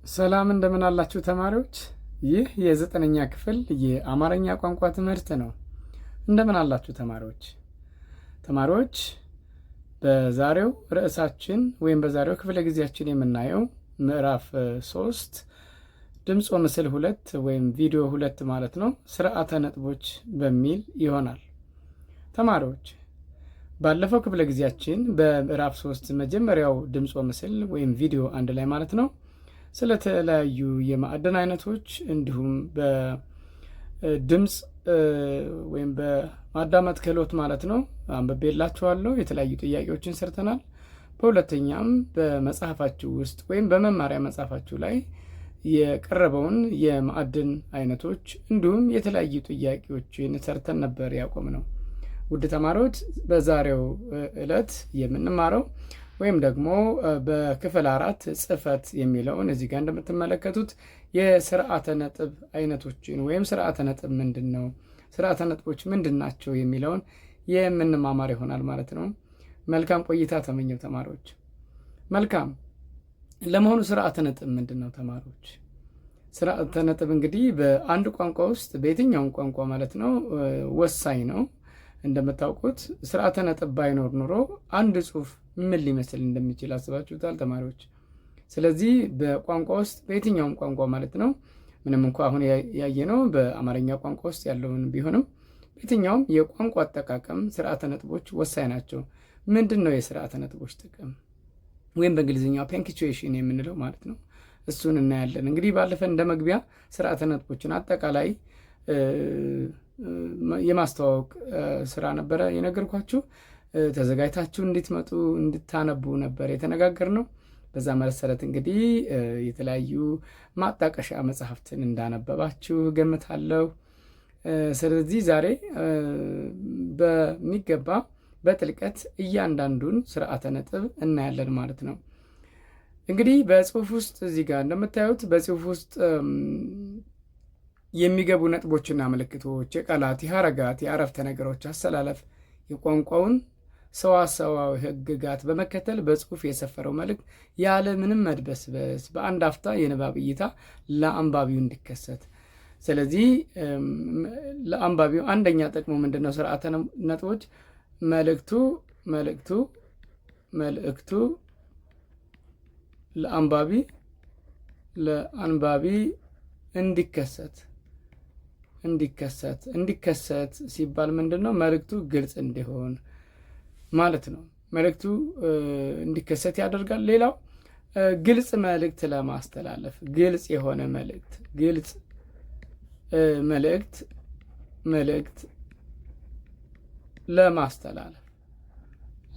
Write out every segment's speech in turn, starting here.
ሰላም እንደምን አላችሁ ተማሪዎች? ይህ የዘጠነኛ ክፍል የአማርኛ ቋንቋ ትምህርት ነው። እንደምን አላችሁ ተማሪዎች? በዛሬው ርዕሳችን ወይም በዛሬው ክፍለ ጊዜያችን የምናየው ምዕራፍ 3 ድምፅ ወምስል 2 ወይም ቪዲዮ 2 ማለት ነው፣ ስርዓተ ነጥቦች በሚል ይሆናል። ተማሪዎች ባለፈው ክፍለ ጊዜያችን በምዕራፍ 3 መጀመሪያው ድምፅ ወምስል ወይም ቪዲዮ አንድ ላይ ማለት ነው ስለተለያዩ የማዕድን አይነቶች እንዲሁም በድምፅ ወይም በማዳመጥ ክህሎት ማለት ነው አንብቤላችኋለሁ። የተለያዩ ጥያቄዎችን ሰርተናል። በሁለተኛም በመጽሐፋችሁ ውስጥ ወይም በመማሪያ መጽሐፋችሁ ላይ የቀረበውን የማዕድን አይነቶች እንዲሁም የተለያዩ ጥያቄዎችን ሰርተን ነበር ያቆምነው። ውድ ተማሪዎች በዛሬው ዕለት የምንማረው ወይም ደግሞ በክፍል 4 ጽፈት የሚለውን እዚህ ጋር እንደምትመለከቱት የስርዓተ ነጥብ አይነቶችን ወይም ስርዓተ ነጥብ ምንድን ነው፣ ስርዓተ ነጥቦች ምንድን ናቸው የሚለውን የምንማማር ይሆናል ማለት ነው። መልካም ቆይታ ተመኘው ተማሪዎች። መልካም። ለመሆኑ ስርዓተ ነጥብ ምንድን ነው ተማሪዎች? ስርዓተ ነጥብ እንግዲህ በአንድ ቋንቋ ውስጥ በየትኛውም ቋንቋ ማለት ነው ወሳኝ ነው። እንደምታውቁት ስርዓተ ነጥብ ባይኖር ኖሮ አንድ ጽሑፍ ምን ሊመስል እንደሚችል አስባችሁታል ተማሪዎች? ስለዚህ በቋንቋ ውስጥ በየትኛውም ቋንቋ ማለት ነው ምንም እንኳ አሁን ያየነው በአማርኛ ቋንቋ ውስጥ ያለውን ቢሆንም በየትኛውም የቋንቋ አጠቃቀም ስርዓተ ነጥቦች ወሳኝ ናቸው። ምንድን ነው የስርዓተ ነጥቦች ጥቅም ወይም በእንግሊዝኛው ፐንክቹዌሽን የምንለው ማለት ነው? እሱን እናያለን። እንግዲህ ባለፈ እንደ መግቢያ ስርዓተ ነጥቦችን አጠቃላይ የማስተዋወቅ ስራ ነበረ የነገርኳችሁ። ተዘጋጅታችሁ እንድትመጡ እንድታነቡ ነበር የተነጋገርነው። በዛ መሰረት እንግዲህ የተለያዩ ማጣቀሻ መጽሐፍትን እንዳነበባችሁ ገምታለሁ። ስለዚህ ዛሬ በሚገባ በጥልቀት እያንዳንዱን ስርዓተ ነጥብ እናያለን ማለት ነው። እንግዲህ በጽሁፍ ውስጥ እዚህ ጋር እንደምታዩት በጽሁፍ ውስጥ የሚገቡ ነጥቦችና ምልክቶች፣ የቃላት፣ የሐረጋት፣ የአረፍተ ነገሮች አሰላለፍ የቋንቋውን ሰዋሰዋዊ ሕግጋት በመከተል በጽሁፍ የሰፈረው መልእክት ያለ ምንም መድበስበስ በአንድ አፍታ የንባብ እይታ ለአንባቢው እንዲከሰት። ስለዚህ ለአንባቢው አንደኛ ጥቅሙ ምንድነው? ስርዓተ ነጥቦች መልእክቱ ለአንባቢ እንዲከሰት ሲባል ምንድነው? መልእክቱ ግልጽ እንዲሆን ማለት ነው። መልእክቱ እንዲከሰት ያደርጋል። ሌላው ግልጽ መልእክት ለማስተላለፍ ግልጽ የሆነ መልእክት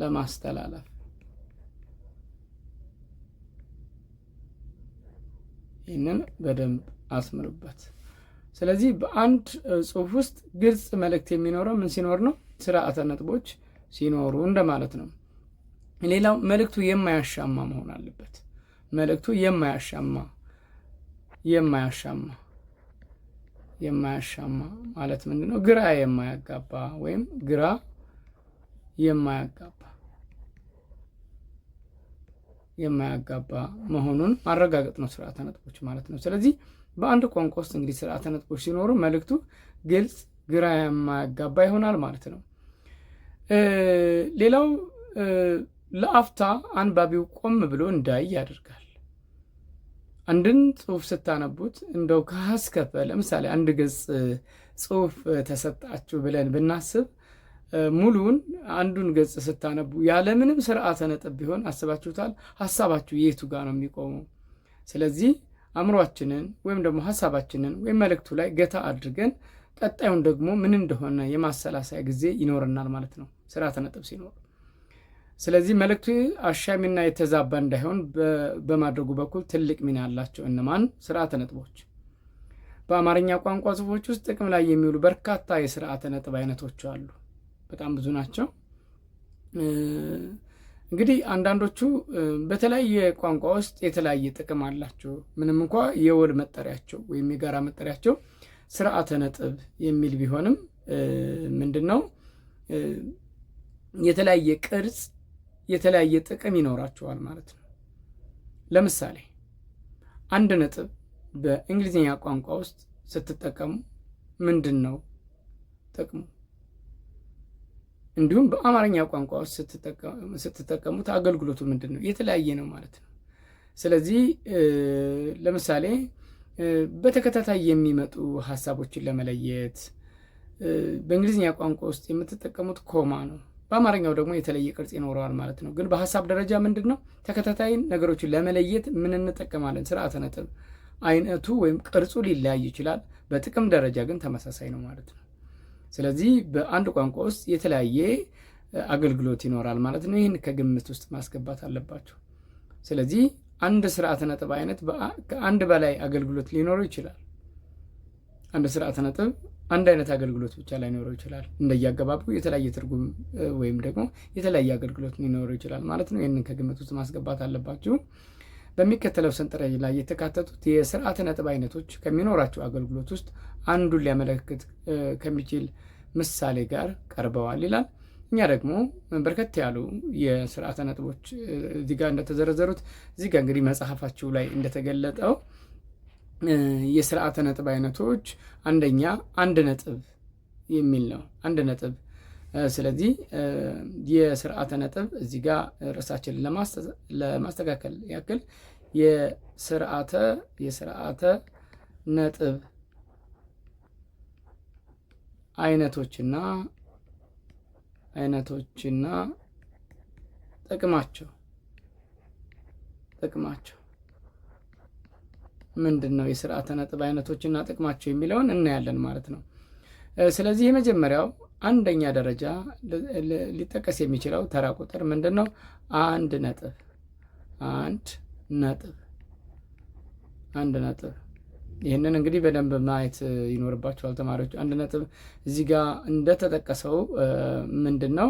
ለማስተላለፍ ይህንን በደንብ አስምሩበት። ስለዚህ በአንድ ጽሁፍ ውስጥ ግልጽ መልእክት የሚኖረው ምን ሲኖር ነው? ስርዓተ ነጥቦች ሲኖሩ እንደማለት ነው። ሌላው መልእክቱ የማያሻማ መሆን አለበት። መልእክቱ የማያሻማ ማለት ምንድነው? ግራ የማያጋባ መሆኑን ማረጋገጥ ነው ስርዓተ ነጥቦች ማለት ነው። ስለዚህ በአንድ ቋንቋ ውስጥ እንግዲህ ስርዓተ ነጥቦች ሲኖሩ መልእክቱ ግልጽ፣ ግራ የማያጋባ ይሆናል ማለት ነው። ሌላው ለአፍታ አንባቢው ቆም ብሎ እንዳይ ያደርጋል። አንድን ጽሁፍ ስታነቡት እንደው ከሀስከፈ ለምሳሌ አንድ ገጽ ጽሁፍ ተሰጣችሁ ብለን ብናስብ ሙሉውን አንዱን ገጽ ስታነቡ ያለምንም ስርዓተ ነጥብ ቢሆን አስባችሁታል? ሀሳባችሁ የቱ ጋር ነው የሚቆመው? ስለዚህ አእምሯችንን ወይም ደግሞ ሀሳባችንን ወይም መልእክቱ ላይ ገታ አድርገን ቀጣዩን ደግሞ ምን እንደሆነ የማሰላሰያ ጊዜ ይኖርናል ማለት ነው ስርዓተ ነጥብ ሲኖር። ስለዚህ መልእክቱ አሻሚና የተዛባ እንዳይሆን በማድረጉ በኩል ትልቅ ሚና ያላቸው እነማን? ስርዓተ ነጥቦች። በአማርኛ ቋንቋ ጽሁፎች ውስጥ ጥቅም ላይ የሚውሉ በርካታ የስርዓተ ነጥብ አይነቶች አሉ። በጣም ብዙ ናቸው። እንግዲህ አንዳንዶቹ በተለያየ ቋንቋ ውስጥ የተለያየ ጥቅም አላቸው። ምንም እንኳ የወል መጠሪያቸው ወይም የጋራ መጠሪያቸው ስርዓተ ነጥብ የሚል ቢሆንም ምንድነው የተለያየ ቅርጽ፣ የተለያየ ጥቅም ይኖራቸዋል ማለት ነው። ለምሳሌ አንድ ነጥብ በእንግሊዝኛ ቋንቋ ውስጥ ስትጠቀሙ ምንድን ነው ጥቅሙ? እንዲሁም በአማርኛ ቋንቋ ውስጥ ስትጠቀሙት አገልግሎቱ ምንድን ነው? የተለያየ ነው ማለት ነው። ስለዚህ ለምሳሌ በተከታታይ የሚመጡ ሀሳቦችን ለመለየት በእንግሊዝኛ ቋንቋ ውስጥ የምትጠቀሙት ኮማ ነው። በአማርኛው ደግሞ የተለየ ቅርጽ ይኖረዋል ማለት ነው። ግን በሀሳብ ደረጃ ምንድን ነው? ተከታታይ ነገሮችን ለመለየት ምን እንጠቀማለን? ስርዓተ ነጥብ። አይነቱ ወይም ቅርጹ ሊለያይ ይችላል። በጥቅም ደረጃ ግን ተመሳሳይ ነው ማለት ነው። ስለዚህ በአንድ ቋንቋ ውስጥ የተለያየ አገልግሎት ይኖራል ማለት ነው። ይህን ከግምት ውስጥ ማስገባት አለባቸው። ስለዚህ አንድ ስርዓተ ነጥብ አይነት ከአንድ በላይ አገልግሎት ሊኖረው ይችላል። አንድ ስርዓተ ነጥብ አንድ አይነት አገልግሎት ብቻ ላይኖረው ይችላል። እንደየአገባቡ የተለያየ ትርጉም ወይም ደግሞ የተለያየ አገልግሎት ሊኖረው ይችላል ማለት ነው። ይህንን ከግምት ውስጥ ማስገባት አለባችሁ። በሚከተለው ሰንጠረዥ ላይ የተካተቱት የስርዓተ ነጥብ አይነቶች ከሚኖራቸው አገልግሎት ውስጥ አንዱን ሊያመለክት ከሚችል ምሳሌ ጋር ቀርበዋል ይላል። እኛ ደግሞ በርከት ያሉ የስርዓተ ነጥቦች እዚህ ጋር እንደተዘረዘሩት እዚህ ጋር እንግዲህ መጽሐፋችሁ ላይ እንደተገለጠው የስርዓተ ነጥብ አይነቶች አንደኛ አንድ ነጥብ የሚል ነው። አንድ ነጥብ። ስለዚህ የስርዓተ ነጥብ እዚህ ጋር ርዕሳችንን ለማስተካከል ያክል የስርዓተ ነጥብ አይነቶችና ጥቅማቸው ምንድን ነው? የስርዓተ ነጥብ አይነቶችና ጥቅማቸው የሚለውን እናያለን ማለት ነው። ስለዚህ የመጀመሪያው አንደኛ ደረጃ ሊጠቀስ የሚችለው ተራ ቁጥር ምንድን ነው? አንድ ነጥብ። ይህንን እንግዲህ በደንብ ማየት ይኖርባቸዋል ተማሪዎች። አንድ ነጥብ እዚህ ጋር እንደተጠቀሰው ምንድን ነው?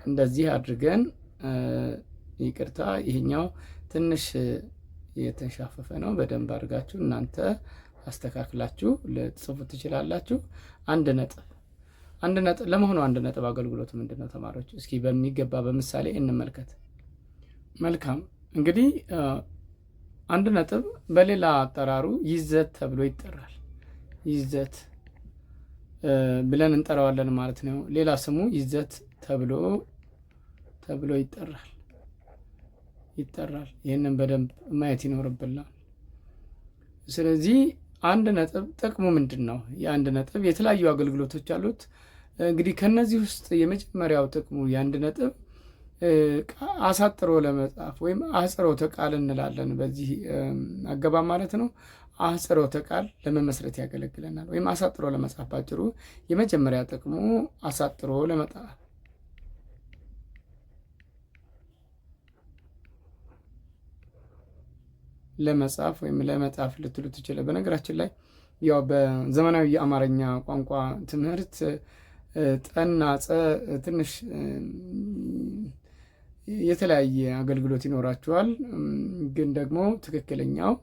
እንደዚህ አድርገን ይቅርታ፣ ይሄኛው ትንሽ የተንሻፈፈ ነው። በደንብ አድርጋችሁ እናንተ አስተካክላችሁ ልትጽፉ ትችላላችሁ። አንድ ነጥብ ለመሆኑ አንድ ነጥብ አገልግሎቱ ምንድን ነው ተማሪዎች? እስኪ በሚገባ በምሳሌ እንመልከት። መልካም እንግዲህ አንድ ነጥብ በሌላ አጠራሩ ይዘት ተብሎ ይጠራል። ይዘት ብለን እንጠራዋለን ማለት ነው። ሌላ ስሙ ይዘት ተብሎ ይጠራል። ይህንን በደንብ ማየት ይኖርብናል። ስለዚህ አንድ ነጥብ ጥቅሙ ምንድን ነው? የአንድ ነጥብ የተለያዩ አገልግሎቶች አሉት። እንግዲህ ከነዚህ ውስጥ የመጀመሪያው ጥቅሙ የአንድ ነጥብ አሳጥሮ ለመጻፍ ወይም አህጽሮተ ቃል እንላለን በዚህ አገባብ ማለት ነው። አህጽሮተ ቃል ለመመስረት ያገለግለናል። ወይም አሳጥሮ ለመጻፍ ባጭሩ የመጀመሪያ ጥቅሙ አሳጥሮ ለመጻፍ ወይም ለመጻፍ ልትሉ ትችላል። በነገራችን ላይ ያው በዘመናዊ የአማርኛ ቋንቋ ትምህርት ጠና ጸ ትንሽ የተለያየ አገልግሎት ይኖራቸዋል። ግን ደግሞ ትክክለኛው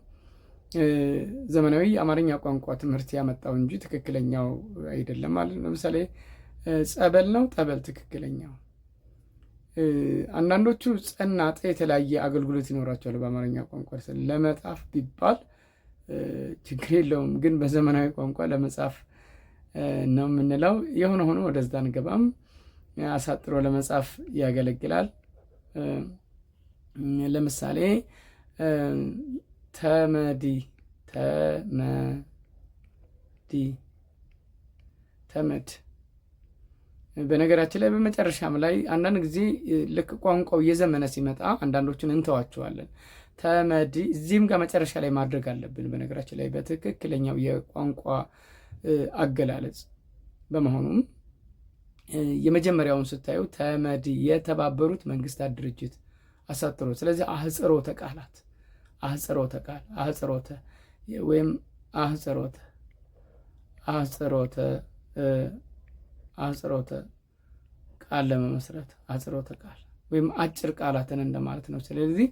ዘመናዊ የአማርኛ ቋንቋ ትምህርት ያመጣው እንጂ ትክክለኛው አይደለም ማለት ነው። ለምሳሌ ጸበል ነው፣ ጠበል ትክክለኛው። አንዳንዶቹ ጸና ጠ የተለያየ አገልግሎት ይኖራቸዋል በአማርኛ ቋንቋ ለመጻፍ ቢባል ችግር የለውም። ግን በዘመናዊ ቋንቋ ለመጻፍ ነው የምንለው። የሆነ ሆኖ ወደዛ አንገባም። አሳጥሮ ለመጻፍ ያገለግላል። ለምሳሌ ተመድ በነገራችን ላይ በመጨረሻም ላይ አንዳንድ ጊዜ ልክ ቋንቋው እየዘመነ ሲመጣ አንዳንዶችን እንተዋቸዋለን። ተመድ እዚህም ጋር መጨረሻ ላይ ማድረግ አለብን። በነገራችን ላይ በትክክለኛው የቋንቋ አገላለጽ በመሆኑም የመጀመሪያውን ስታዩ ተመድ የተባበሩት መንግስታት ድርጅት አሳጥሮ። ስለዚህ አህጽሮተ ቃላት አህጽሮተ ወይም አህጽሮተ ቃል ለመመስረት አህጽሮተ ቃል ወይም አጭር ቃላትን እንደማለት ነው። ስለዚህ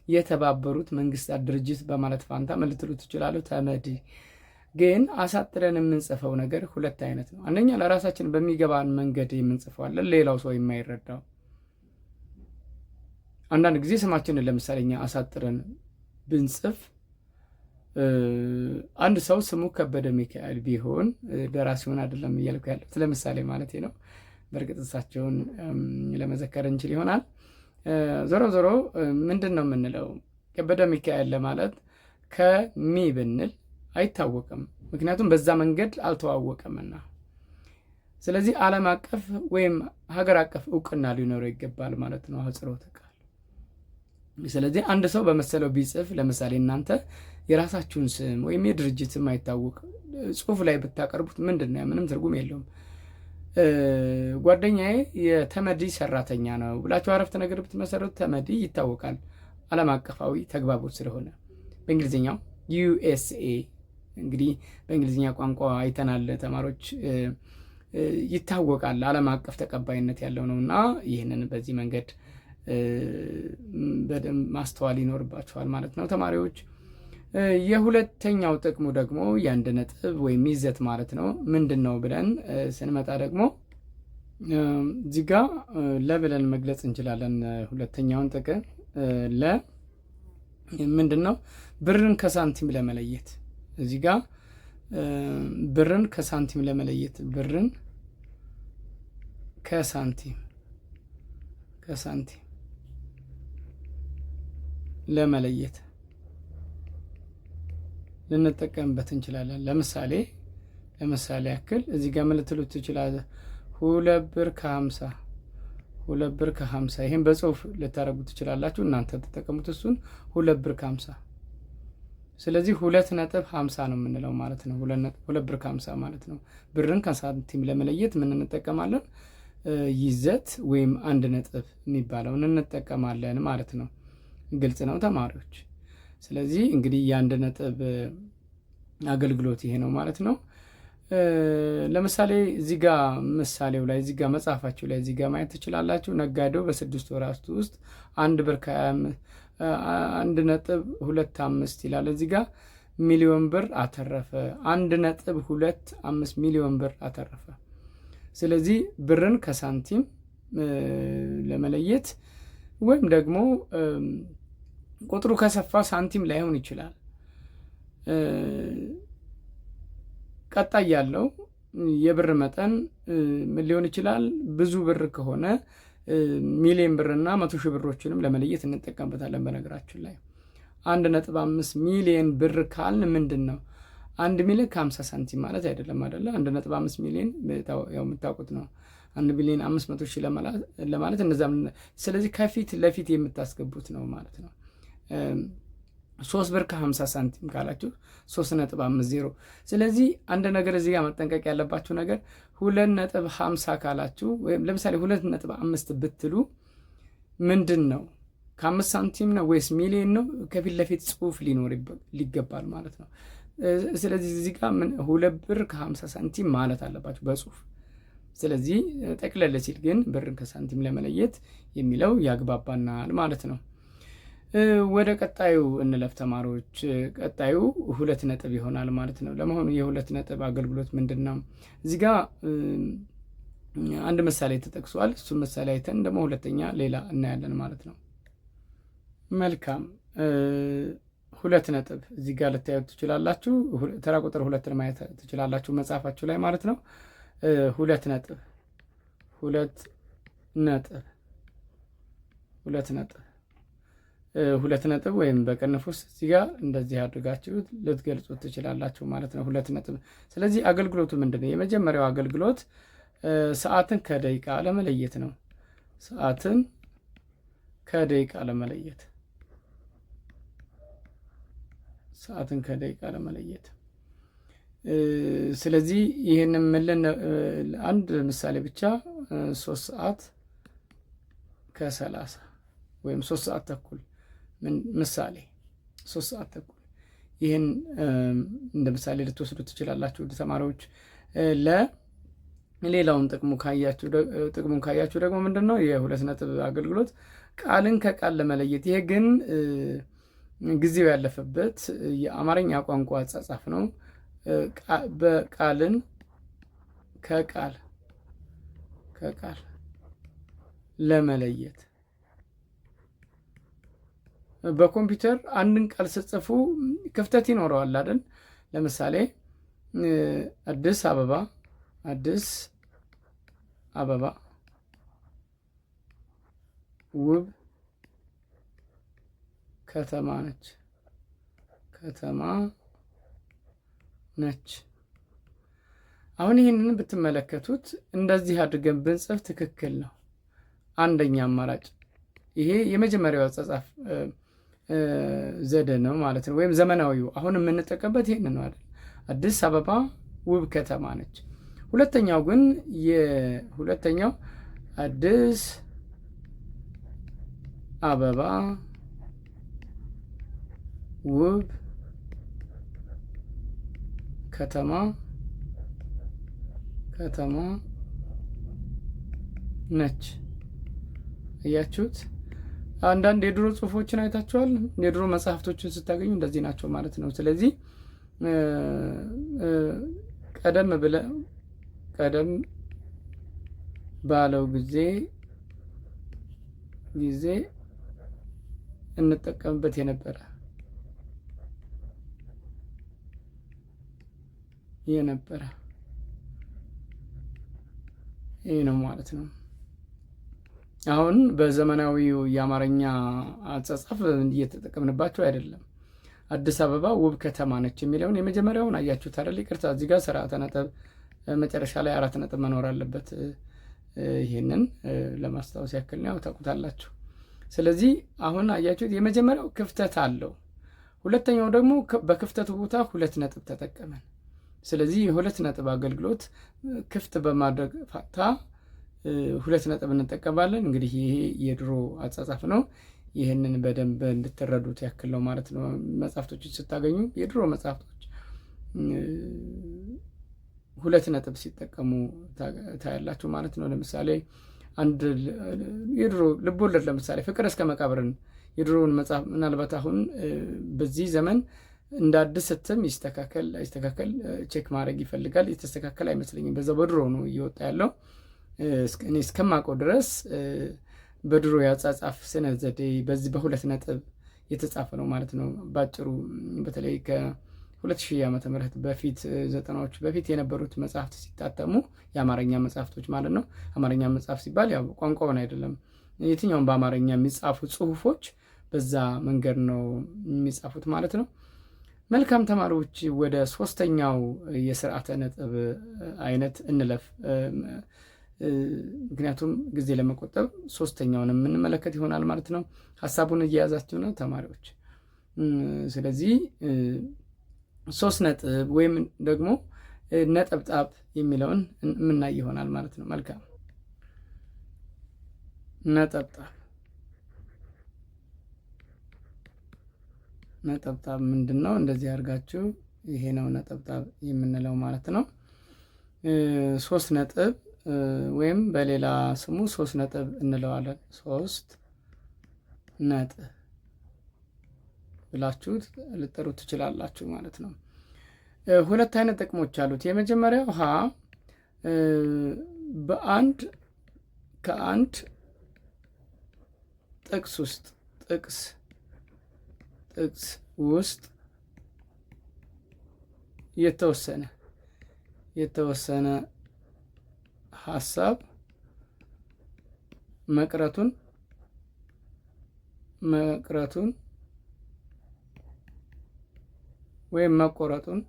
የተባበሩት መንግስታት ድርጅት በማለት ፋንታ ምን ልትሉ ትችላሉ? ተመድ። ግን አሳጥረን የምንጽፈው ነገር ሁለት አይነት ነው። አንደኛ ለራሳችን በሚገባን መንገድ የምንጽፈዋለን፣ ሌላው ሰው የማይረዳው። አንዳንድ ጊዜ ስማችንን ለምሳሌ እኛ አሳጥረን ብንጽፍ አንድ ሰው ስሙ ከበደ ሚካኤል ቢሆን ደራሲውን አይደለም እያልኩ ያለሁት ለምሳሌ ማለት ነው። በእርግጥ እሳቸውን ለመዘከር እንችል ይሆናል። ዞሮ ዞሮ ምንድን ነው የምንለው? ከበደ ሚካኤል ለማለት ከሚ ብንል አይታወቅም፣ ምክንያቱም በዛ መንገድ አልተዋወቀምና። ስለዚህ ዓለም አቀፍ ወይም ሀገር አቀፍ እውቅና ሊኖረው ይገባል ማለት ነው አጽሮተ ቃል። ስለዚህ አንድ ሰው በመሰለው ቢጽፍ፣ ለምሳሌ እናንተ የራሳችሁን ስም ወይም የድርጅት ስም አይታወቅ ጽሁፍ ላይ ብታቀርቡት ምንድን ነው? ምንም ትርጉም የለውም። ጓደኛዬ የተመዲ ሰራተኛ ነው ብላችሁ አረፍተ ነገር ብትመሰረቱ ተመዲ ይታወቃል፣ ዓለም አቀፋዊ ተግባቦት ስለሆነ። በእንግሊዝኛው ዩኤስኤ እንግዲህ በእንግሊዝኛ ቋንቋ አይተናል ተማሪዎች፣ ይታወቃል፣ ዓለም አቀፍ ተቀባይነት ያለው ነው። እና ይህንን በዚህ መንገድ በደንብ ማስተዋል ይኖርባችኋል ማለት ነው ተማሪዎች። የሁለተኛው ጥቅሙ ደግሞ የአንድ ነጥብ ወይም ይዘት ማለት ነው ምንድን ነው ብለን ስንመጣ ደግሞ እዚህ ጋ ለብለን መግለጽ እንችላለን። ሁለተኛውን ጥቅም ለ ምንድን ነው? ብርን ከሳንቲም ለመለየት። እዚህ ጋ ብርን ከሳንቲም ለመለየት፣ ብርን ከሳንቲም ለመለየት ልንጠቀምበት እንችላለን። ለምሳሌ ያክል እዚህ ጋር ምን ልትሉት ትችላለህ? 2 ብር ከ50 2 ብር ከ50 ይሄን በጽሁፍ ልታረጉት ትችላላችሁ። እናንተ ተጠቀሙት እሱን 2 ብር ከ50። ስለዚህ 2.50 ነው የምንለው ማለት ነው። 2 ብር ከ50 ማለት ነው። ብርን ከሳንቲም ለመለየት ምን እንጠቀማለን? ይዘት ወይም አንድ ነጥብ የሚባለውን እንጠቀማለን ማለት ነው። ግልጽ ነው ተማሪዎች? ስለዚህ እንግዲህ የአንድ ነጥብ አገልግሎት ይሄ ነው ማለት ነው። ለምሳሌ እዚህ ጋ ምሳሌው ላይ እዚህ ጋ መጽሐፋችሁ ላይ እዚህ ጋ ማየት ትችላላችሁ። ነጋዴው በ6 ወራት ውስጥ 1 ብር ከ1.25 ይላል። እዚህ ጋ ሚሊዮን ብር አተረፈ። 1.25 ሚሊዮን ብር አተረፈ። ስለዚህ ብርን ከሳንቲም ለመለየት ወይም ደግሞ ቁጥሩ ከሰፋ ሳንቲም ላይሆን ይችላል። ቀጣይ ያለው የብር መጠን ምን ሊሆን ይችላል? ብዙ ብር ከሆነ ሚሊዮን ብርና 100 ሺህ ብሮችንም ለመለየት እንጠቀምበታለን። በነገራችን ላይ 1.5 ሚሊዮን ብር ካልን ምንድን ነው? 1 ሚሊዮን ከ50 ሳንቲም ማለት አይደለም አይደለ? 1.5 ሚሊዮን ያው የምታውቁት ነው። 1 ሚሊዮን 500 ሺህ ለማለት እነዛም። ስለዚህ ከፊት ለፊት የምታስገቡት ነው ማለት ነው። 3 ብር ከ50 ሳንቲም ካላችሁ 3.50። ስለዚህ አንድ ነገር እዚህ ጋር መጠንቀቅ ያለባችሁ ነገር 2.50 ካላችሁ ወይም ለምሳሌ 2.5 ብትሉ ምንድን ነው? ከ5 ሳንቲም ነው ወይስ ሚሊዮን ነው? ከፊት ለፊት ጽሁፍ ሊኖር ሊገባል ማለት ነው። ስለዚህ እዚህ ጋር 2 ብር ከ50 ሳንቲም ማለት አለባችሁ በጽሁፍ። ስለዚህ ጠቅለል ሲል ግን ብርን ከሳንቲም ለመለየት የሚለው ያግባባናል ማለት ነው። ወደ ቀጣዩ እንለፍ ተማሪዎች። ቀጣዩ 2 ነጥብ ይሆናል ማለት ነው። ለመሆኑ የ2 ነጥብ አገልግሎት ምንድን ነው? እዚህ ጋ አንድ ምሳሌ ተጠቅሷል። እሱ ምሳሌ አይተን ደግሞ ሁለተኛ ሌላ እናያለን ማለት ነው። መልካም 2 ነጥብ እዚህ ጋር ልታዩት ትችላላችሁ። ተራ ቁጥር 2 ማየት ትችላላችሁ መጽሐፋችሁ ላይ ማለት ነው። 2 ነጥብ 2 ነጥብ ወይም በቅንፍ ውስጥ እዚህ ጋር እንደዚህ አድርጋችሁ ልትገልጹት ትችላላችሁ ማለት ነው። 2 ነጥብ። ስለዚህ አገልግሎቱ ምንድን ነው? የመጀመሪያው አገልግሎት ሰዓትን ከደቂቃ ለመለየት ነው። ሰዓትን ከደቂቃ ለመለየት ስለዚህ ይህንን አንድ ምሳሌ ብቻ 3 ሰዓት ከ30 ወይም 3 ሰዓት ተኩል ምሳሌ 3 ሰዓት ተኩል ይህን እንደ ምሳሌ ልትወስዱ ትችላላችሁ ተማሪዎች። ሌላውን ጥቅሙን ካያችሁ ደግሞ ምንድን ነው? የ2 ነጥብ አገልግሎት ቃልን ከቃል ለመለየት። ይሄ ግን ጊዜው ያለፈበት የአማርኛ ቋንቋ አጻጻፍ ነው። በቃልን ከቃል ለመለየት በኮምፒውተር አንድን ቃል ስጽፉ ክፍተት ይኖረዋል አይደል? ለምሳሌ አዲስ አበባ ውብ ከተማ ነች። አሁን ይህንን ብትመለከቱት እንደዚህ አድርገን ብንጽፍ ትክክል ነው። አንደኛ አማራጭ ይሄ የመጀመሪያው አጻጻፍ ዘዴ ነው ማለት ነው፣ ወይም ዘመናዊው አሁን የምንጠቀምበት ይሄን ነው አይደል? አዲስ አበባ ውብ ከተማ ነች። ሁለተኛው ግን አዲስ አበባ ውብ ከተማ ነች። እያችሁት አንዳንድ የድሮ ጽሁፎችን አይታችኋል። የድሮ መጽሐፍቶችን ስታገኙ እንደዚህ ናቸው ማለት ነው። ስለዚህ ቀደም ባለው ጊዜ እንጠቀምበት የነበረ ይህ ነው ማለት ነው። አሁን በዘመናዊው የአማርኛ አጻጻፍ እየተጠቀምንባቸው አይደለም። አዲስ አበባ ውብ ከተማ ነች የሚለውን የመጀመሪያውን አያችሁት አይደል? ይቅርታ እዚህ ጋር ስርዓተ ነጥብ መጨረሻ ላይ 4 ነጥብ መኖር አለበት። ይሄንን ለማስታወስ ያክል ነው፣ ታውቁታላችሁ። ስለዚህ አሁን አያችሁት የመጀመሪያው ክፍተት አለው። ሁለተኛው ደግሞ በክፍተቱ ቦታ 2 ነጥብ ተጠቀመን። ስለዚህ የ2 ነጥብ አገልግሎት ክፍት በማድረግ ፋታ 2 ነጥብ እንጠቀማለን። እንግዲህ ይሄ የድሮ አጻጻፍ ነው። ይህንን በደንብ እንድትረዱት ያክል ነው ማለት ነው። መጽሐፍቶችን ስታገኙ የድሮ መጽሐፍቶች 2 ነጥብ ሲጠቀሙ ታያላችሁ ማለት ነው። ለምሳሌ አንድ የድሮ ልቦለድ ለምሳሌ ፍቅር እስከ መቃብርን የድሮውን መጽሐፍ ምናልባት አሁን በዚህ ዘመን እንደ አዲስ ስትም ይስተካከል አይስተካከል ቼክ ማድረግ ይፈልጋል። የተስተካከል አይመስለኝም። በዛው በድሮ ነው እየወጣ ያለው። እኔ እስከማውቀው ድረስ በድሮ ያጻጻፍ ስነ ዘዴ በዚህ በ2 ነጥብ የተጻፈ ነው ማለት ነው። ባጭሩ በተለይ ከ2000 ዓመተ ምህረት በፊት 90ዎች በፊት የነበሩት መጽሐፍት ሲታተሙ የአማርኛ መጽሐፍቶች ማለት ነው። አማርኛ መጽሐፍ ሲባል ያው ቋንቋውን አይደለም፣ የትኛውም በአማርኛ የሚጻፉ ጽሁፎች በዛ መንገድ ነው የሚጻፉት ማለት ነው። መልካም ተማሪዎች፣ ወደ 3ኛው የስርዓተ ነጥብ አይነት እንለፍ። ምክንያቱም ጊዜ ለመቆጠብ 3ኛውን የምንመለከት ይሆናል ማለት ነው። ሀሳቡን እየያዛችሁ ነው ተማሪዎች። ስለዚህ 3 ነጥብ ወይም ደግሞ ነጠብጣብ የሚለውን የምናይ ይሆናል ማለት ነው። መልካም ነጠብጣብ ምንድን ነው? እንደዚህ አድርጋችሁ ይሄ ነው ነጠብጣብ የምንለው ማለት ነው። 3 ነጥብ ወይም በሌላ ስሙ 3 ነጥብ እንለዋለን። 3 ነጥብ ብላችሁ ልጠሩት ትችላላችሁ ማለት ነው። 2 አይነት ጥቅሞች አሉት። የመጀመሪያው ከአንድ ጥቅስ ውስጥ የተወሰነ ሀሳብ መቅረቱን ወይም መቆረጡን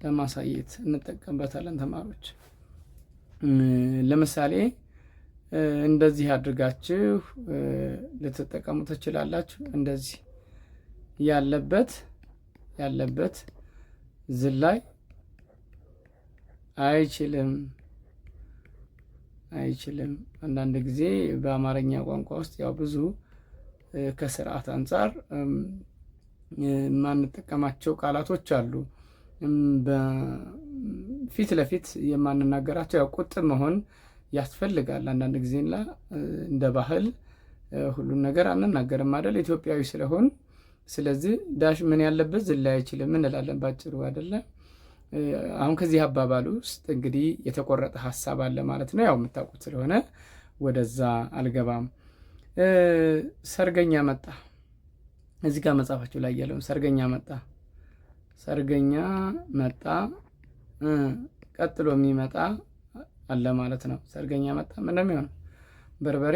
ለማሳየት እንጠቀምበታለን ተማሪዎች። ለምሳሌ እንደዚህ አድርጋችሁ ልትጠቀሙ ትችላላችሁ። እንደዚህ ያለበት ዝላይ አይችልም። አንዳንድ ጊዜ በአማርኛ ቋንቋ ውስጥ ያው ብዙ ከስርዓት አንጻር የማንጠቀማቸው ቃላቶች አሉ። በፊት ለፊት የማንናገራቸው ያው ቁጥብ መሆን ያስፈልጋል። አንዳንድ ጊዜ እንደ ባህል ሁሉን ነገር አንናገርም አይደል? ኢትዮጵያዊ ስለሆን ስለዚህ ዳሽ ምን ያለበት ዝላይ አይችልም እንላለን ባጭሩ አይደለ? አሁን ከዚህ አባባል ውስጥ እንግዲህ የተቆረጠ ሀሳብ አለ ማለት ነው። ያው የምታውቁት ስለሆነ ወደዛ አልገባም። ሰርገኛ መጣ። እዚህ ጋር መጽሐፋችሁ ላይ ያለውን ሰርገኛ መጣ፣ ሰርገኛ መጣ፣ ቀጥሎ የሚመጣ አለ ማለት ነው። ሰርገኛ መጣ ምን እንደሚሆን በርበሬ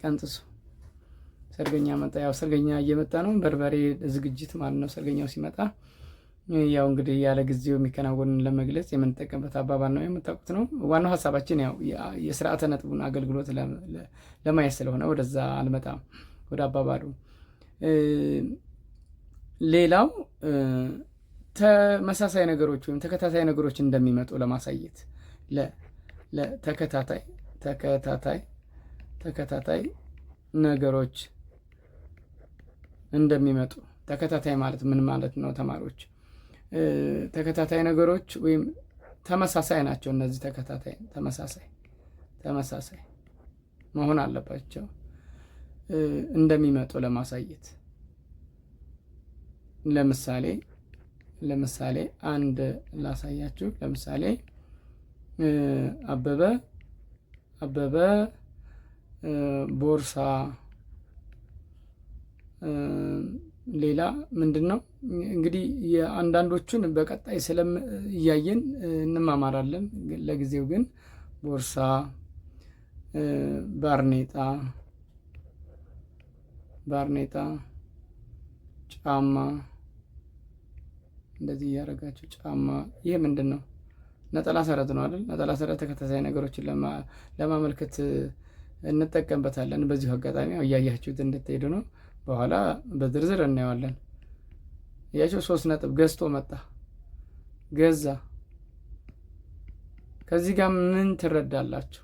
ቀንጥሱ። ሰርገኛ መጣ፣ ያው ሰርገኛ እየመጣ ነው። በርበሬ ዝግጅት ማለት ነው። ሰርገኛው ሲመጣ ያው እንግዲህ ያለ ጊዜው የሚከናወንን ለመግለጽ የምንጠቀምበት አባባል ነው። የምታውቁት ነው። ዋናው ሀሳባችን ያው የስርዓተ ነጥቡን አገልግሎት ለማየት ስለሆነ ወደዛ አልመጣም፣ ወደ አባባሉ። ሌላው ተመሳሳይ ነገሮች ወይም ተከታታይ ነገሮች እንደሚመጡ ለማሳየት ተከታታይ ነገሮች እንደሚመጡ። ተከታታይ ማለት ምን ማለት ነው ተማሪዎች? ተከታታይ ነገሮች ወይም ተመሳሳይ ናቸው። እነዚህ ተከታታይ ተመሳሳይ መሆን አለባቸው እንደሚመጡ ለማሳየት። ለምሳሌ አንድ ላሳያችሁ። ለምሳሌ አበበ ቦርሳ፣ ሌላ ምንድን ነው እንግዲህ የአንዳንዶቹን በቀጣይ እያየን እንማማራለን። ለጊዜው ግን ቦርሳ፣ ባርኔጣ፣ ጫማ፣ እንደዚህ እያደረጋችሁ ጫማ። ይህ ምንድን ነው? ነጠላ ሰረት ነው አይደል? ነጠላ ሰረት ተከታታይ ነገሮችን ለማመልከት እንጠቀምበታለን። በዚሁ አጋጣሚ እያያችሁት እንድትሄዱ ነው። በኋላ በዝርዝር እናየዋለን። እያቸው 3 ነጥብ ገዝቶ መጣ፣ ገዛ። ከዚህ ጋር ምን ትረዳላችሁ?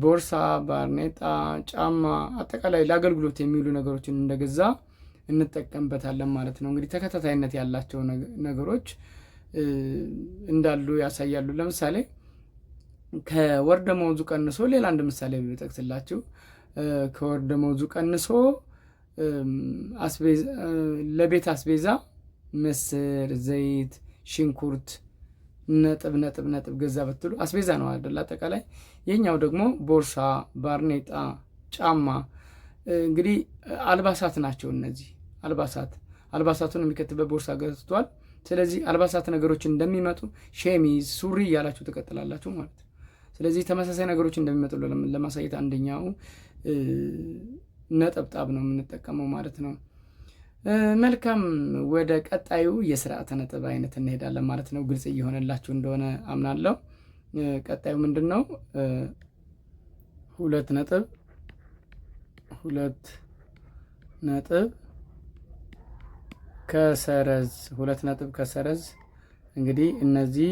ቦርሳ፣ ባርኔጣ፣ ጫማ አጠቃላይ ለአገልግሎት የሚውሉ ነገሮችን እንደገዛ እንጠቀምበታለን ማለት ነው። እንግዲህ ተከታታይነት ያላቸው ነገሮች እንዳሉ ያሳያሉ። ለምሳሌ ከወር ደመወዙ ቀንሶ፣ ሌላ አንድ ምሳሌ ብጠቅስላችሁ፣ ከወር ደመወዙ ቀንሶ ለቤት አስቤዛ ምስር፣ ዘይት፣ ሽንኩርት ነጥብ ገዛ ብትሉ አስቤዛ ነው አይደል? አጠቃላይ የኛው ደግሞ ቦርሳ፣ ባርኔጣ፣ ጫማ እንግዲህ አልባሳት ናቸው። እነዚህ አልባሳቱን የሚከትበት ቦርሳ ገዝቷል። ስለዚህ አልባሳት ነገሮች እንደሚመጡ ሸሚዝ፣ ሱሪ እያላችሁ ትቀጥላላችሁ ማለት ነው። ስለዚህ ተመሳሳይ ነገሮች እንደሚመጡ ለማሳየት አንደኛው ነጠብጣብ ነው የምንጠቀመው ማለት ነው። መልካም፣ ወደ ቀጣዩ የስርዓተ ነጥብ አይነት እንሄዳለን ማለት ነው። ግልጽ እየሆነላችሁ እንደሆነ አምናለሁ። ቀጣዩ ምንድን ነው? 2 ነጥብ ከሰረዝ። 2 ነጥብ ከሰረዝ። እንግዲህ እነዚህ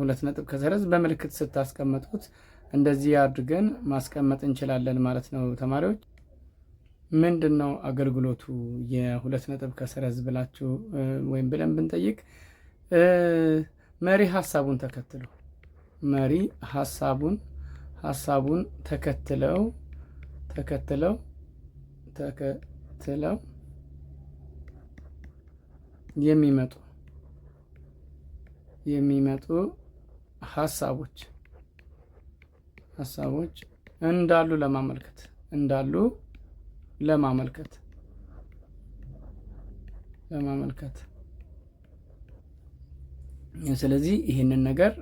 2 ነጥብ ከሰረዝ በምልክት ስታስቀምጡት እንደዚህ አድርገን ማስቀመጥ እንችላለን ማለት ነው። ተማሪዎች ምንድን ነው አገልግሎቱ የ2 ነጥብ ከሰረዝ ብላችሁ ወይም ብለን ብንጠይቅ፣ መሪ ሀሳቡን ተከትለው የሚመጡ ሀሳቦች እንዳሉ ለማመልከት ስለዚህ ይህንን ነገር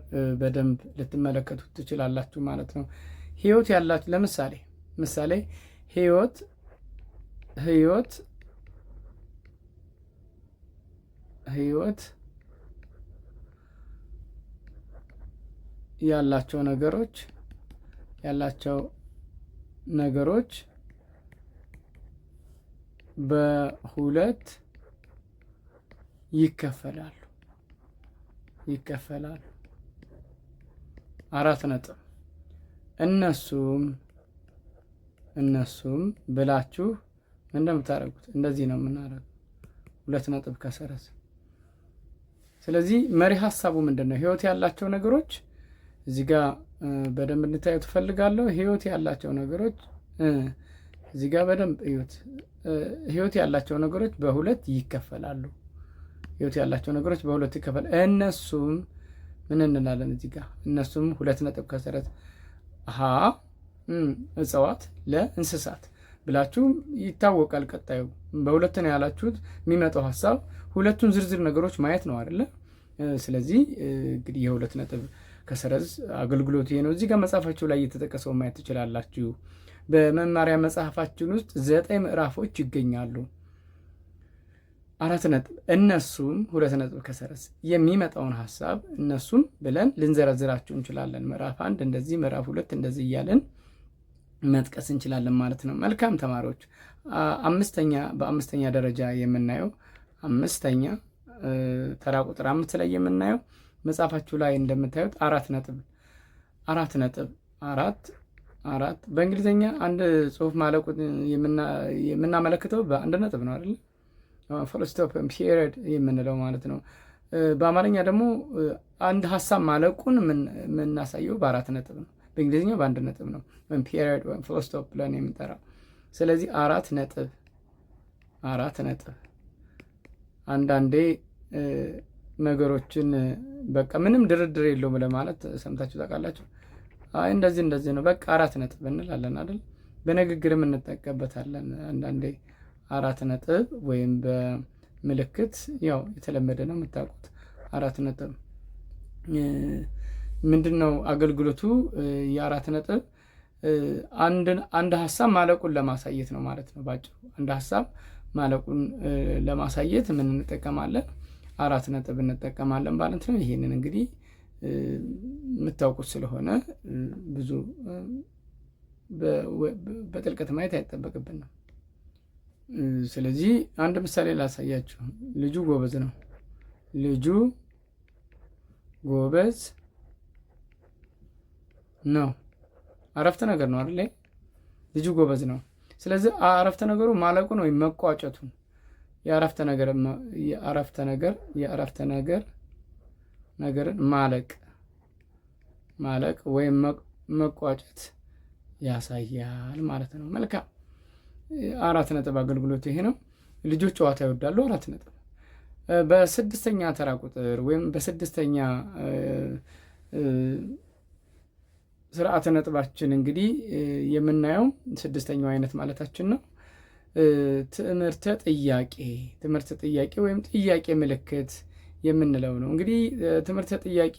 በደንብ ልትመለከቱት ትችላላችሁ ማለት ነው። ህይወት ያላችሁ ለምሳሌ ህይወት ያላቸው ነገሮች በ2 ይከፈላሉ። 4 ነጥብ። እነሱም ብላችሁ እንደምታደርጉት እንደዚህ ነው የምናደርገው። 2 ነጥብ ከሰረዝ። ስለዚህ መሪ ሀሳቡ ምንድን ነው? ህይወት ያላቸው ነገሮች እዚህ ጋር በደንብ እንታዩ ትፈልጋለሁ። ህይወት ያላቸው ነገሮች እዚህ ጋር በደንብ ህይወት ያላቸው ነገሮች በ2 ይከፈላሉ። ህይወት ያላቸው ነገሮች በሁለት ይከፈል። እነሱም ምን እንላለን እዚህ ጋር? እነሱም ሁለት ነጥብ ከሰረት ሀ እጽዋት ለእንስሳት ብላችሁ ይታወቃል። ቀጣዩ በሁለት ነው ያላችሁት። የሚመጣው ሀሳብ ሁለቱን ዝርዝር ነገሮች ማየት ነው አይደለ? ስለዚህ እንግዲህ የሁለት ነጥብ ከሰረዝ አገልግሎት ይሄ ነው። እዚህ ጋር መጽሐፋችሁ ላይ እየተጠቀሰው ማየት ትችላላችሁ። በመማሪያ መጽሐፋችን ውስጥ 9 ምዕራፎች ይገኛሉ። 4 ነጥብ እነሱም 2 ነጥብ ከሰረዝ የሚመጣውን ሀሳብ እነሱም ብለን ልንዘረዝራችሁ እንችላለን። ምዕራፍ 1 እንደዚህ፣ ምዕራፍ 2 እንደዚህ እያለን መጥቀስ እንችላለን ማለት ነው። መልካም ተማሪዎች፣ በአምስተኛ ደረጃ የምናየው አምስተኛ ተራ ቁጥር 5 ላይ የምናየው መጽሐፋችሁ ላይ እንደምታዩት 4 ነጥብ አራት በእንግሊዝኛ አንድ ጽሁፍ ማለቁን የምናመለክተው በአንድ ነጥብ ነው አይደል? ፉል ስቶፕ ፒሪየድ የምንለው ማለት ነው። በአማርኛ ደግሞ አንድ ሀሳብ ማለቁን የምናሳየው በ4 ነጥብ ነው። በእንግሊዝኛ በአንድ ነጥብ ነው፣ ወይም ፒሪየድ ወይም ፉል ስቶፕ ብለን የምንጠራው። ስለዚህ 4 ነጥብ አንዳንዴ ነገሮችን በቃ ምንም ድርድር የለውም ለማለት ሰምታችሁ ታውቃላችሁ? አይ እንደዚህ ነው በቃ 4 ነጥብ እንላለን አይደል? በንግግርም እንጠቀምበታለን አንዳንዴ 4 ነጥብ ወይም በምልክት ያው የተለመደ ነው የምታውቁት። 4 ነጥብ ምንድነው አገልግሎቱ? የ4 ነጥብ አንድ ሀሳብ ማለቁን ለማሳየት ነው ማለት ነው ባጭሩ። አንድ ሀሳብ ማለቁን ለማሳየት ምን እንጠቀማለን? 4 ነጥብ እንጠቀማለን ማለት ነው። ይሄንን እንግዲህ የምታውቁት ስለሆነ ብዙ በጥልቀት ማየት አይጠበቅብንም። ስለዚህ አንድ ምሳሌ ላሳያችሁ። ልጁ ጎበዝ ነው። ልጁ ጎበዝ ነው አረፍተ ነገር ነው አይደል? ልጁ ጎበዝ ነው። ስለዚህ አረፍተ ነገሩ ማለቁን ወይም መቋጨቱን የአረፍተ ነገርን ማለቅ ወይም መቋጨት ያሳያል ማለት ነው። መልካም 4 ነጥብ አገልግሎት ይሄ ነው። ልጆች ጨዋታ ይወዳሉ 4 ነጥብ። በስድስተኛ ተራ ቁጥር ወይም በስድስተኛ ስርዓተ ነጥባችን እንግዲህ የምናየው ስድስተኛው አይነት ማለታችን ነው። ትምህርተ ጥያቄ ወይም ጥያቄ ምልክት የምንለው ነው። እንግዲህ ትምህርተ ጥያቄ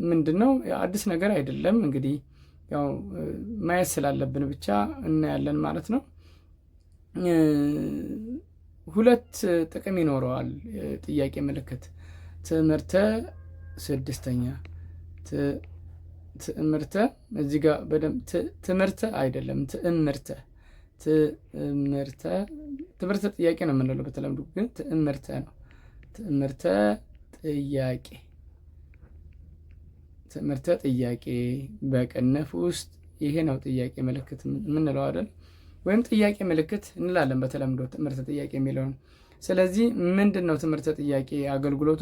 ምንድነው? አዲስ ነገር አይደለም። እንግዲህ ያው ማየት ስላለብን ብቻ እናያለን ማለት ነው። 2 ጥቅም ይኖረዋል ጥያቄ ምልክት። ትምህርተ ስድስተኛ ትምህርተ እዚህ ጋር በደንብ ትምህርተ አይደለም፣ ትምህርተ ጥያቄ ነው የምንለው በተለምዶ፣ ግን ትምህርተ ነው። ትምህርተ ጥያቄ በቅንፍ ውስጥ ይሄ ነው ጥያቄ ምልክት የምንለው አይደል? ወይም ጥያቄ ምልክት እንላለን በተለምዶ ትምህርተ ጥያቄ የሚለውን። ስለዚህ ምንድን ነው ትምህርተ ጥያቄ አገልግሎቱ?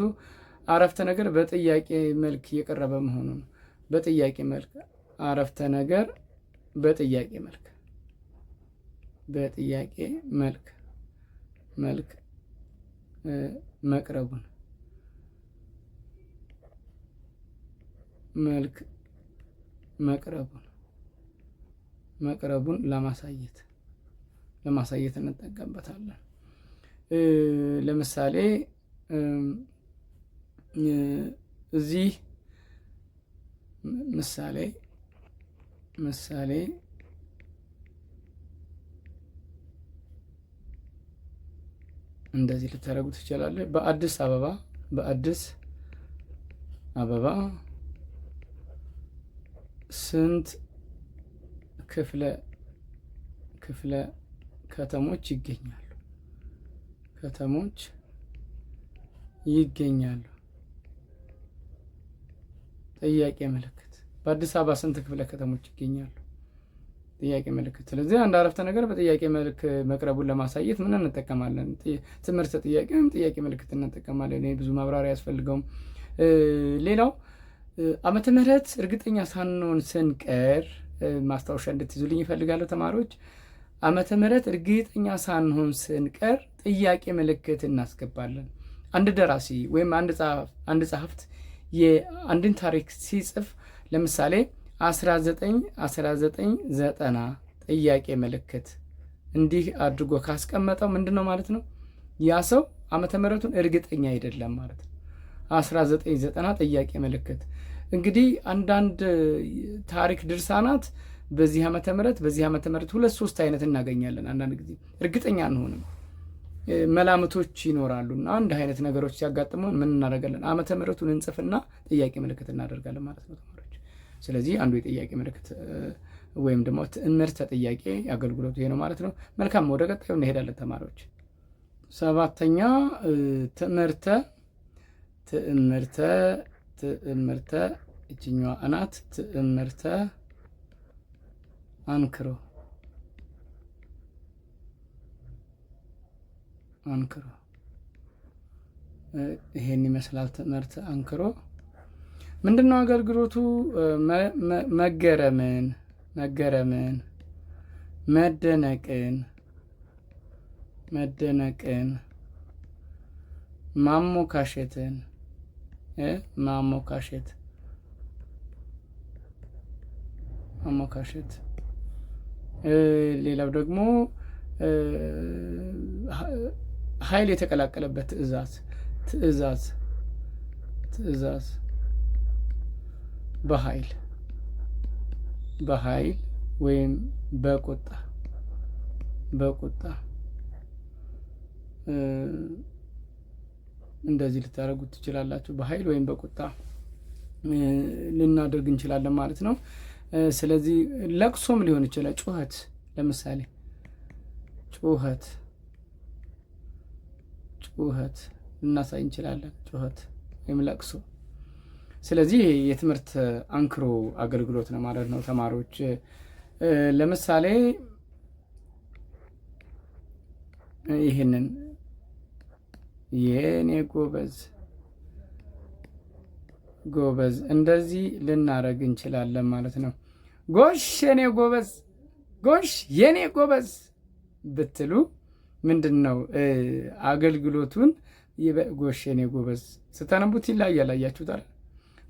አረፍተ ነገር በጥያቄ መልክ የቀረበ መሆኑ ነው። በጥያቄ መልክ አረፍተ ነገር በጥያቄ መልክ መቅረቡን ለማሳየት እንጠቀምበታለን። ለምሳሌ እዚህ ምሳሌ እንደዚህ ልታደርጉ ትችላለህ። በአዲስ አበባ ስንት ክፍለ ከተሞች ይገኛሉ? ጥያቄ ምልክት። በአዲስ አበባ ስንት ክፍለ ከተሞች ይገኛሉ? ጥያቄ ምልክት። ስለዚህ አንድ አረፍተ ነገር በጥያቄ መልክ መቅረቡን ለማሳየት ምን እንጠቀማለን? ትምህርተ ጥያቄ ወይም ጥያቄ ምልክት እንጠቀማለን። ብዙ ማብራሪያ አያስፈልገውም። ሌላው ዓመተ ምህረት እርግጠኛ ሳንሆን ስንቀር ማስታወሻ እንድትይዙልኝ ይፈልጋለሁ ተማሪዎች። ዓመተ ምህረት እርግጠኛ ሳንሆን ስንቀር ጥያቄ ምልክት እናስገባለን። አንድ ደራሲ ወይም አንድ ጸሐፍት የአንድን ታሪክ ሲጽፍ ለምሳሌ 1990 ጥያቄ ምልክት እንዲህ አድርጎ ካስቀመጠው ምንድነው ማለት ነው? ያ ሰው ዓመተ ምሕረቱን እርግጠኛ አይደለም ማለት ነው። 1990 ጥያቄ ምልክት። እንግዲህ አንዳንድ ታሪክ ድርሳናት በዚህ ዓመተ ምሕረት 2-3 አይነት እናገኛለን። አንዳንድ ጊዜ እርግጠኛ አንሆንም፣ መላምቶች ይኖራሉና አንድ አይነት ነገሮች ሲያጋጥሙን ምን እናደርጋለን? ዓመተ ምሕረቱን እንጽፍና ጥያቄ ምልክት እናደርጋለን ማለት ነው ተማሪዎች። ስለዚህ አንዱ የጥያቄ ምልክት ወይም ደግሞ ትዕምርተ ጥያቄ አገልግሎቱ ይሄ ነው ማለት ነው። መልካም፣ ወደ ቀጣዩ እንሄዳለን ተማሪዎች። 7ኛ ትዕምርተ እችኛዋ አናት ትዕምርተ አንክሮ ይሄን ይመስላል። ትዕምርተ አንክሮ ምንድነው አገልግሎቱ? መገረምን፣ መደነቅን፣ ማሞካሸትን፣ ማሞካሸት። ሌላው ደግሞ ኃይል የተቀላቀለበት ትእዛዝ በኃይል ወይም በቁጣ እንደዚህ ልታደርጉት ትችላላችሁ። በኃይል ወይም በቁጣ ልናደርግ እንችላለን ማለት ነው። ስለዚህ ለቅሶም ሊሆን ይችላል። ጩኸት፣ ለምሳሌ ጩኸት ልናሳይ እንችላለን። ጩኸት ወይም ለቅሶ። ስለዚህ የትምህርት አንክሮ አገልግሎት ነው ማለት ነው ተማሪዎች። ለምሳሌ ይህንን የኔ ጎበዝ እንደዚህ ልናረግ እንችላለን ማለት ነው። ጎሽ የኔ ጎበዝ ብትሉ ምንድን ነው አገልግሎቱን? ጎሽ የኔ ጎበዝ ስታነቡት ይለያል። አያችሁታል?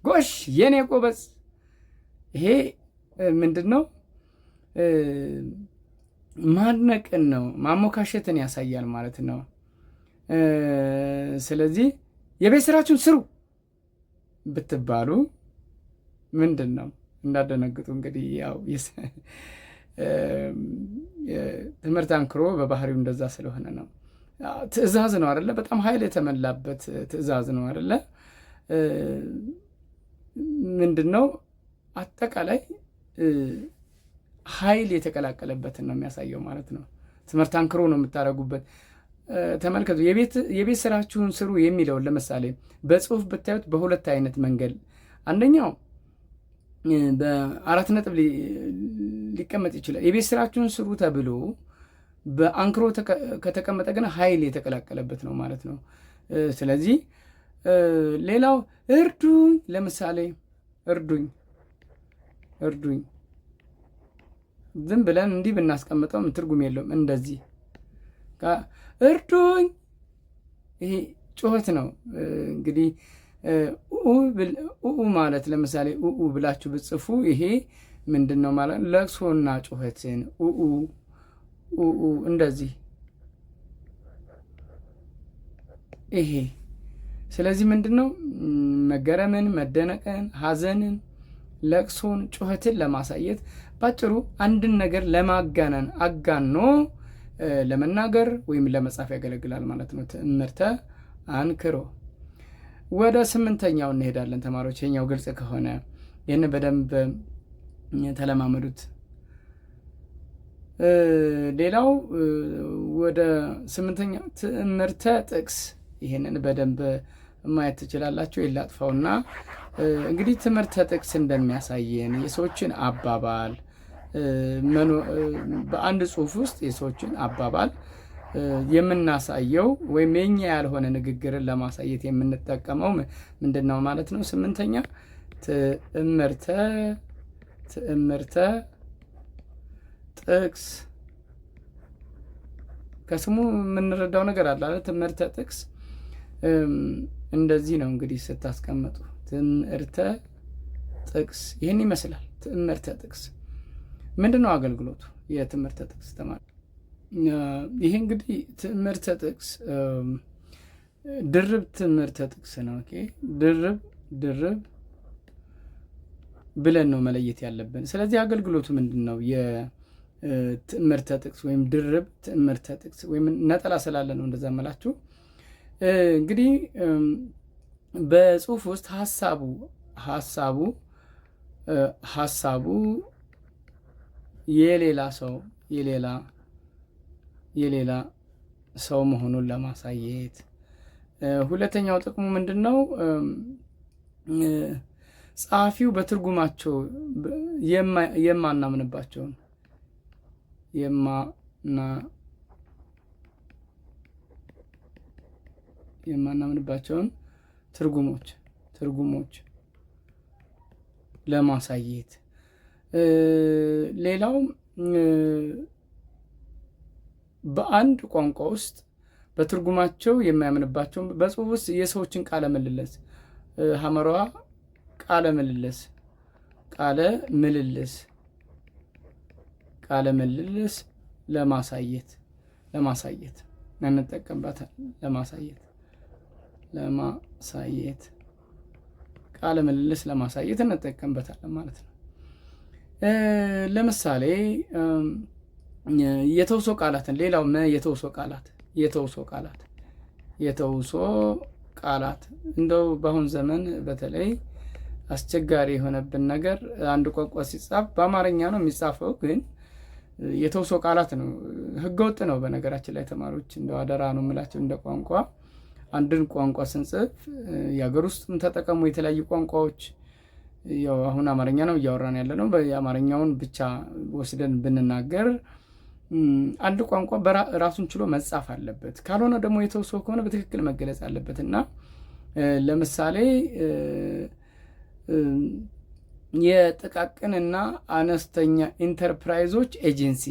ጎሽ የኔ ጎበዝ፣ ይሄ ምንድን ነው? ማድነቅን ነው፣ ማሞካሸትን ያሳያል ማለት ነው። ስለዚህ የቤት ስራችሁን ስሩ ብትባሉ ምንድን ነው? እንዳደነግጡ እንግዲህ ያው ትምህርት አንክሮ በባህሪው እንደዛ ስለሆነ ነው። ትእዛዝ ነው አይደለ? በጣም ኃይል የተመላበት ትእዛዝ ነው አይደለ? ምንድን ነው? አጠቃላይ ኃይል የተቀላቀለበትን ነው የሚያሳየው ማለት ነው። ትምህርት አንክሮ ነው የምታደርጉበት። ተመልከቱ። የቤት ስራችሁን ስሩ የሚለውን ለምሳሌ በጽሁፍ ብታዩት በሁለት አይነት መንገድ፣ አንደኛው በ4 ነጥብ ሊቀመጥ ይችላል። የቤት ስራችሁን ስሩ ተብሎ በአንክሮ ከተቀመጠ ግን ኃይል የተቀላቀለበት ነው ማለት ነው። ስለዚህ ሌላው እርዱኝ፣ ለምሳሌ እርዱኝ ዝም ብለን እንዲህ ብናስቀምጠው ትርጉም የለውም። እንደዚህ እርዱኝ፣ ይሄ ጩኸት ነው። እንግዲህ ማለት ለምሳሌ ብላችሁ ብጽፉ ይሄ ምንድን ነው ማለት? ለቅሶና ጩኸትን እንደዚህ ይሄ። ስለዚህ ምንድን ነው? መገረምን፣ መደነቅን፣ ሐዘንን፣ ለቅሶን፣ ጩኸትን ለማሳየት ባጭሩ አንድን ነገር ለማጋነን አጋኖ ለመናገር ወይም ለመጻፍ ያገለግላል ማለት ነው። ትዕምርተ አንክሮ። ወደ 8ኛው እንሄዳለን ተማሪዎች። የኛው ግልጽ ከሆነ ይህን በደንብ ተለማመዱት። ሌላው ወደ 8ኛው ትዕምርተ ጥቅስ። ይህንን በደንብ ማየት ትችላላችሁ። ይላጥፋውና እንግዲህ ትምህርተ ጥቅስ እንደሚያሳየን የሰዎችን አባባል በአንድ ጽሑፍ ውስጥ የሰዎችን አባባል የምናሳየው ወይም የኛ ያልሆነ ንግግርን ለማሳየት የምንጠቀመው ምንድነው ማለት ነው? 8ኛ ትዕምርተ ጥቅስ። ከስሙ የምንረዳው ነገር አለ። ትምህርተ ጥቅስ እንደዚህ ነው እንግዲህ ስታስቀምጡ ትምህርተ ጥቅስ ይህን ይመስላል። ትምህርተ ጥቅስ ምንድን ነው አገልግሎቱ? የትምህርተ ጥቅስ ተማሪ ይሄ እንግዲህ ትምህርተ ጥቅስ ድርብ ትምህርተ ጥቅስ ነው። ኦኬ ድርብ ብለን ነው መለየት ያለብን። ስለዚህ አገልግሎቱ ምንድን ነው? የትምህርተ ጥቅስ ወይም ድርብ ትምህርተ ጥቅስ ወይም ነጠላ ስላለ ነው እንደዛ መላችሁ። እንግዲህ በጽሁፍ ውስጥ ሀሳቡ የሌላ ሰው መሆኑን ለማሳየት። ሁለተኛው ጥቅሙ ምንድን ነው? ጸሐፊው በትርጉማቸው የማናምንባቸውን ትርጉሞች ለማሳየት። ሌላው በአንድ ቋንቋ ውስጥ በትርጉማቸው የማያምንባቸውን በጽሁፍ ውስጥ የሰዎችን ቃለ ምልልስ ሐመሯ ቃለ ምልልስ ለማሳየት እንጠቀምባታል። ለማሳየት ቃለ ምልልስ ለማሳየት እንጠቀምበታለን ማለት ነው። ለምሳሌ የተውሶ ቃላትን ሌላው የተውሶ ቃላት እንደው በአሁን ዘመን በተለይ አስቸጋሪ የሆነብን ነገር አንድ ቋንቋ ሲጻፍ በአማርኛ ነው የሚጻፈው፣ ግን የተውሶ ቃላት ነው። ህገወጥ ነው። በነገራችን ላይ ተማሪዎች እንደው አደራ ነው የምላቸው፣ እንደ ቋንቋ አንድን ቋንቋ ስንጽፍ የሀገር ውስጥም ተጠቀሙ። የተለያዩ ቋንቋዎች ያው አሁን አማርኛ ነው እያወራን ያለ ነው። የአማርኛውን ብቻ ወስደን ብንናገር አንድ ቋንቋ ራሱን ችሎ መጻፍ አለበት። ካልሆነ ደግሞ የተውሶ ከሆነ በትክክል መገለጽ አለበት እና ለምሳሌ የጥቃቅንና አነስተኛ ኢንተርፕራይዞች ኤጀንሲ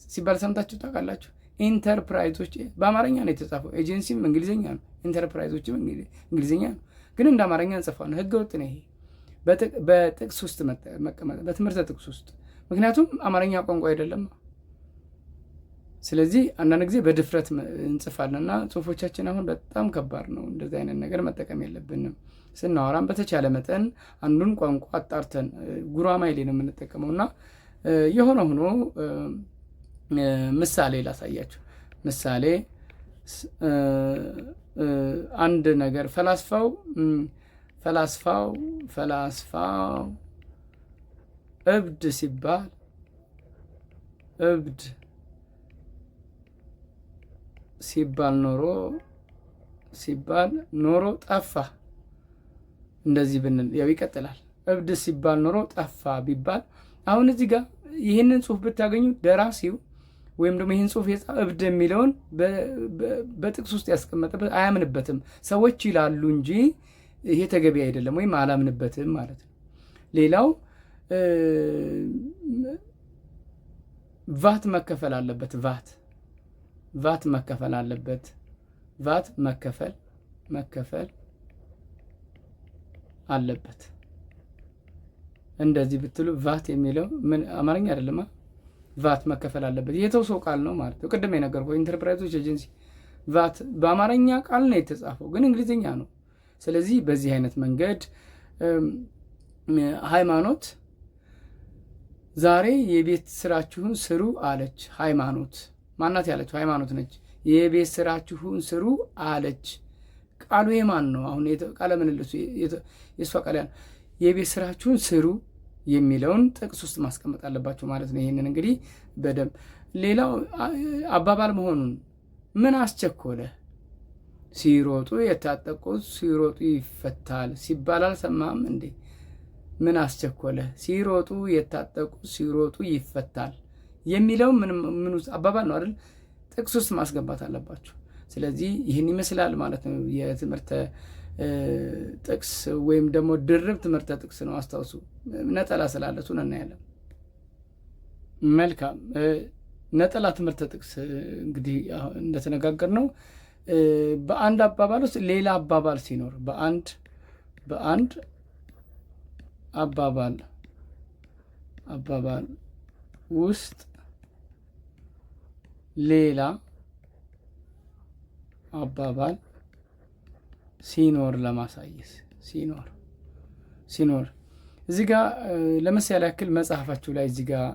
ሲባል ሰምታችሁ ታውቃላችሁ? ኢንተርፕራይዞች በአማርኛ ነው የተጻፈው። ኤጀንሲም እንግሊዝኛ ነው፣ ኢንተርፕራይዞችም እንግሊዝኛ ነው። ግን እንደ አማርኛ እንጽፋለን። ህገ ወጥ ነው ይሄ በጥቅስ ውስጥ መቀመጥ፣ በትምህርተ ጥቅስ ውስጥ። ምክንያቱም አማርኛ ቋንቋ አይደለም። ስለዚህ አንዳንድ ጊዜ በድፍረት እንጽፋለን እና ጽሁፎቻችን አሁን በጣም ከባድ ነው። እንደዚህ አይነት ነገር መጠቀም የለብንም። ስናወራም በተቻለ መጠን አንዱን ቋንቋ አጣርተን ጉራማይሌ ነው የምንጠቀመው እና የሆነ ሆኖ ምሳሌ ላሳያችሁ። ምሳሌ አንድ ነገር ፈላስፋው እብድ ሲባል ኖሮ ጠፋ። እንደዚህ ብንል ያው ይቀጥላል። እብድ ሲባል ኖሮ ጠፋ ቢባል አሁን እዚህ ጋር ይህንን ጽሁፍ ብታገኙ ደራሲው ወይም ደግሞ ይህን ጽሁፍ እብድ የሚለውን በጥቅስ ውስጥ ያስቀመጠበት አያምንበትም። ሰዎች ይላሉ እንጂ ይሄ ተገቢ አይደለም ወይም አላምንበትም ማለት ነው። ሌላው ቫት መከፈል አለበት። ቫት መከፈል አለበት። ቫት መከፈል አለበት። እንደዚህ ብትሉ ቫት የሚለው ምን አማርኛ አይደለም። ቫት መከፈል አለበት የተውሶ ቃል ነው ማለት ነው። ቅድም የነገርኩህ ኢንተርፕራይዞች ኤጀንሲ ቫት በአማርኛ ቃል ነው የተጻፈው፣ ግን እንግሊዝኛ ነው። ስለዚህ በዚህ አይነት መንገድ ሃይማኖት ዛሬ የቤት ስራችሁን ስሩ አለች። ሃይማኖት ማናት ያለችው? ሃይማኖት ነች። የቤት ስራችሁን ስሩ አለች። ቃሉ የማን ነው? አሁን ቃለ ምልልሱ የእሷ ቃል ያ የቤት ስራችሁን ስሩ የሚለውን ጥቅስ ውስጥ ማስቀመጥ አለባቸው ማለት ነው። ይህንን እንግዲህ በደንብ ሌላው አባባል መሆኑን ምን አስቸኮለ? ሲሮጡ የታጠቁት ሲሮጡ ይፈታል ሲባል አልሰማም እንዴ? ምን አስቸኮለ? ሲሮጡ የታጠቁት ሲሮጡ ይፈታል የሚለው ምን አባባል ነው አይደል? ጥቅስ ውስጥ ማስገባት አለባቸው። ስለዚህ ይህን ይመስላል ማለት ነው የትምህርተ ጥቅስ ወይም ደግሞ ድርብ ትምህርተ ጥቅስ ነው። አስታውሱ፣ ነጠላ ስላለ እሱን እናያለን። መልካም ነጠላ ትምህርተ ጥቅስ እንግዲህ እንደተነጋገር ነው በአንድ አባባል ውስጥ ሌላ አባባል ሲኖር በአንድ አባባል ውስጥ ሌላ አባባል ሲኖር ለማሳየት ሲኖር እዚህ ጋር ለምሳሌ ያክል መጽሐፋችሁ ላይ እዚህ ጋር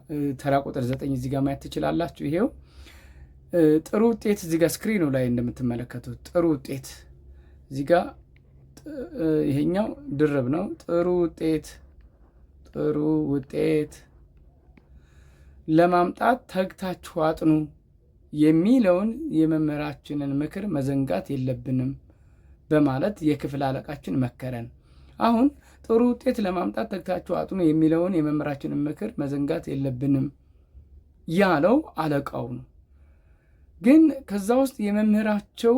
ተራ ቁጥር 9 እዚህ ጋር ማየት ትችላላችሁ። ይሄው ጥሩ ውጤት እዚህ ጋር ስክሪኑ ላይ እንደምትመለከቱት ጥሩ ውጤት እዚህ ጋር ይሄኛው ድርብ ነው። ጥሩ ውጤት ለማምጣት ተግታችሁ አጥኑ የሚለውን የመምህራችንን ምክር መዘንጋት የለብንም በማለት የክፍል አለቃችን መከረን። አሁን ጥሩ ውጤት ለማምጣት ተግታችሁ አጥኑ የሚለውን የመምህራችንን ምክር መዘንጋት የለብንም ያለው አለቃው ነው። ግን ከዛ ውስጥ የመምህራቸው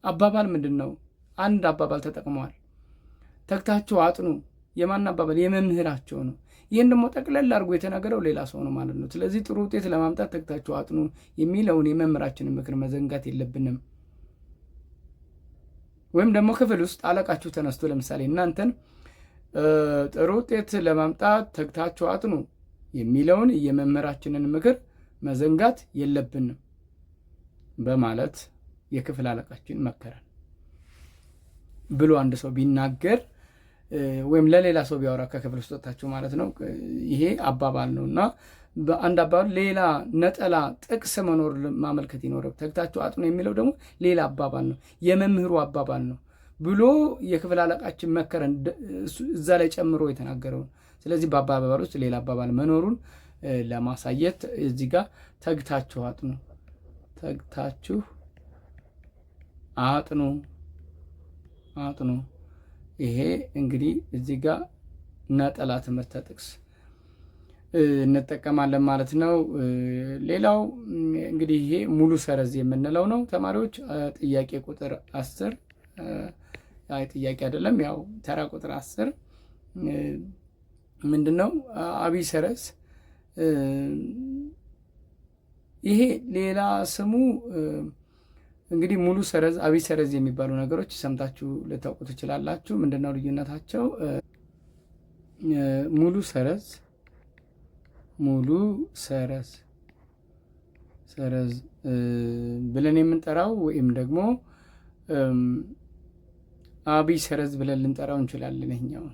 አባባል ምንድን ነው? አንድ አባባል ተጠቅመዋል። ተግታችሁ አጥኑ። የማን አባባል? የመምህራቸው ነው። ይህን ደግሞ ጠቅለል አድርጎ የተናገረው ሌላ ሰው ነው ማለት ነው። ስለዚህ ጥሩ ውጤት ለማምጣት ተግታችሁ አጥኑ የሚለውን የመምህራችንን ምክር መዘንጋት የለብንም። ወይም ደግሞ ክፍል ውስጥ አለቃችሁ ተነስቶ ለምሳሌ እናንተን ጥሩ ውጤት ለማምጣት ተግታችሁ አጥኑ የሚለውን የመምህራችንን ምክር መዘንጋት የለብንም በማለት የክፍል አለቃችን መከረን ብሎ አንድ ሰው ቢናገር ወይም ለሌላ ሰው ቢያወራ ከክፍል ውስጥ ወጣችሁ ማለት ነው። ይሄ አባባል ነው እና በአንድ አባባል ሌላ ነጠላ ጥቅስ መኖር ማመልከት ይኖረው። ተግታችሁ አጥኑ የሚለው ደግሞ ሌላ አባባል ነው፣ የመምህሩ አባባል ነው ብሎ የክፍል አለቃችን መከረን፣ እዛ ላይ ጨምሮ የተናገረው። ስለዚህ በአባባል ውስጥ ሌላ አባባል መኖሩን ለማሳየት እዚህ ጋር ተግታችሁ አጥኑ። ይሄ እንግዲህ እዚህ ጋር ነጠላ ትምህርተ ጥቅስ እንጠቀማለን ማለት ነው። ሌላው እንግዲህ ይሄ ሙሉ ሰረዝ የምንለው ነው። ተማሪዎች ጥያቄ ቁጥር 10 ጥያቄ አይደለም፣ ያው ተራ ቁጥር 10 ምንድነው? አብይ ሰረዝ። ይሄ ሌላ ስሙ እንግዲህ ሙሉ ሰረዝ፣ አብይ ሰረዝ የሚባሉ ነገሮች ሰምታችሁ ልታውቁ ትችላላችሁ። ምንድነው ልዩነታቸው? ሙሉ ሰረዝ ብለን የምንጠራው ወይም ደግሞ አብይ ሰረዝ ብለን ልንጠራው እንችላለን። ይሄኛው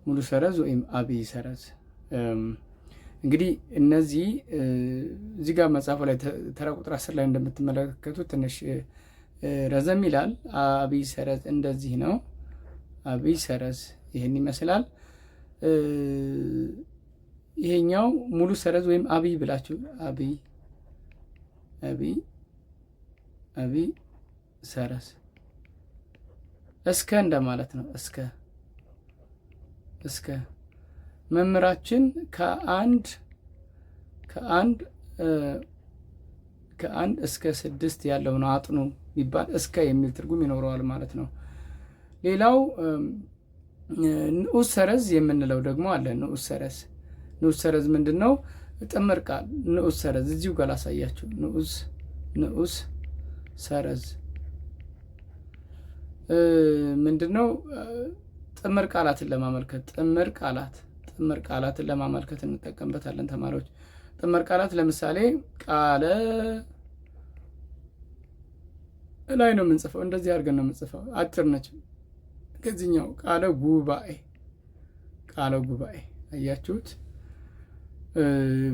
ሙሉ ሰረዝ ወይም አብይ ሰረዝ። እንግዲህ እነዚህ እዚህ ጋር መጽሐፉ ላይ ተራ ቁጥር 10 ላይ እንደምትመለከቱት ትንሽ ረዘም ይላል። አብይ ሰረዝ እንደዚህ ነው። አብይ ሰረዝ ይህን ይመስላል። ይሄኛው ሙሉ ሰረዝ ወይም አብይ ብላችሁ አብይ ሰረዝ እስከ እንደማለት ነው። እስከ መምህራችን ከአንድ እስከ 6 ያለውን አጥኑ ቢባል እስከ የሚል ትርጉም ይኖረዋል ማለት ነው። ሌላው ንዑስ ሰረዝ የምንለው ደግሞ አለ። ንዑስ ሰረዝ ምንድን ነው? ጥምር ቃል ንዑስ ሰረዝ እዚሁ ጋር ላሳያችሁ። ንዑስ ሰረዝ ምንድን ነው? ጥምር ቃላትን ለማመልከት ጥምር ቃላትን ለማመልከት እንጠቀምበታለን ተማሪዎች። ጥምር ቃላት ለምሳሌ ቃለ ላይ ነው የምንጽፈው፣ እንደዚህ አድርገን ነው የምንጽፈው። አጭር ነች። ከዚህኛው ቃለ ጉባኤ አያችሁት?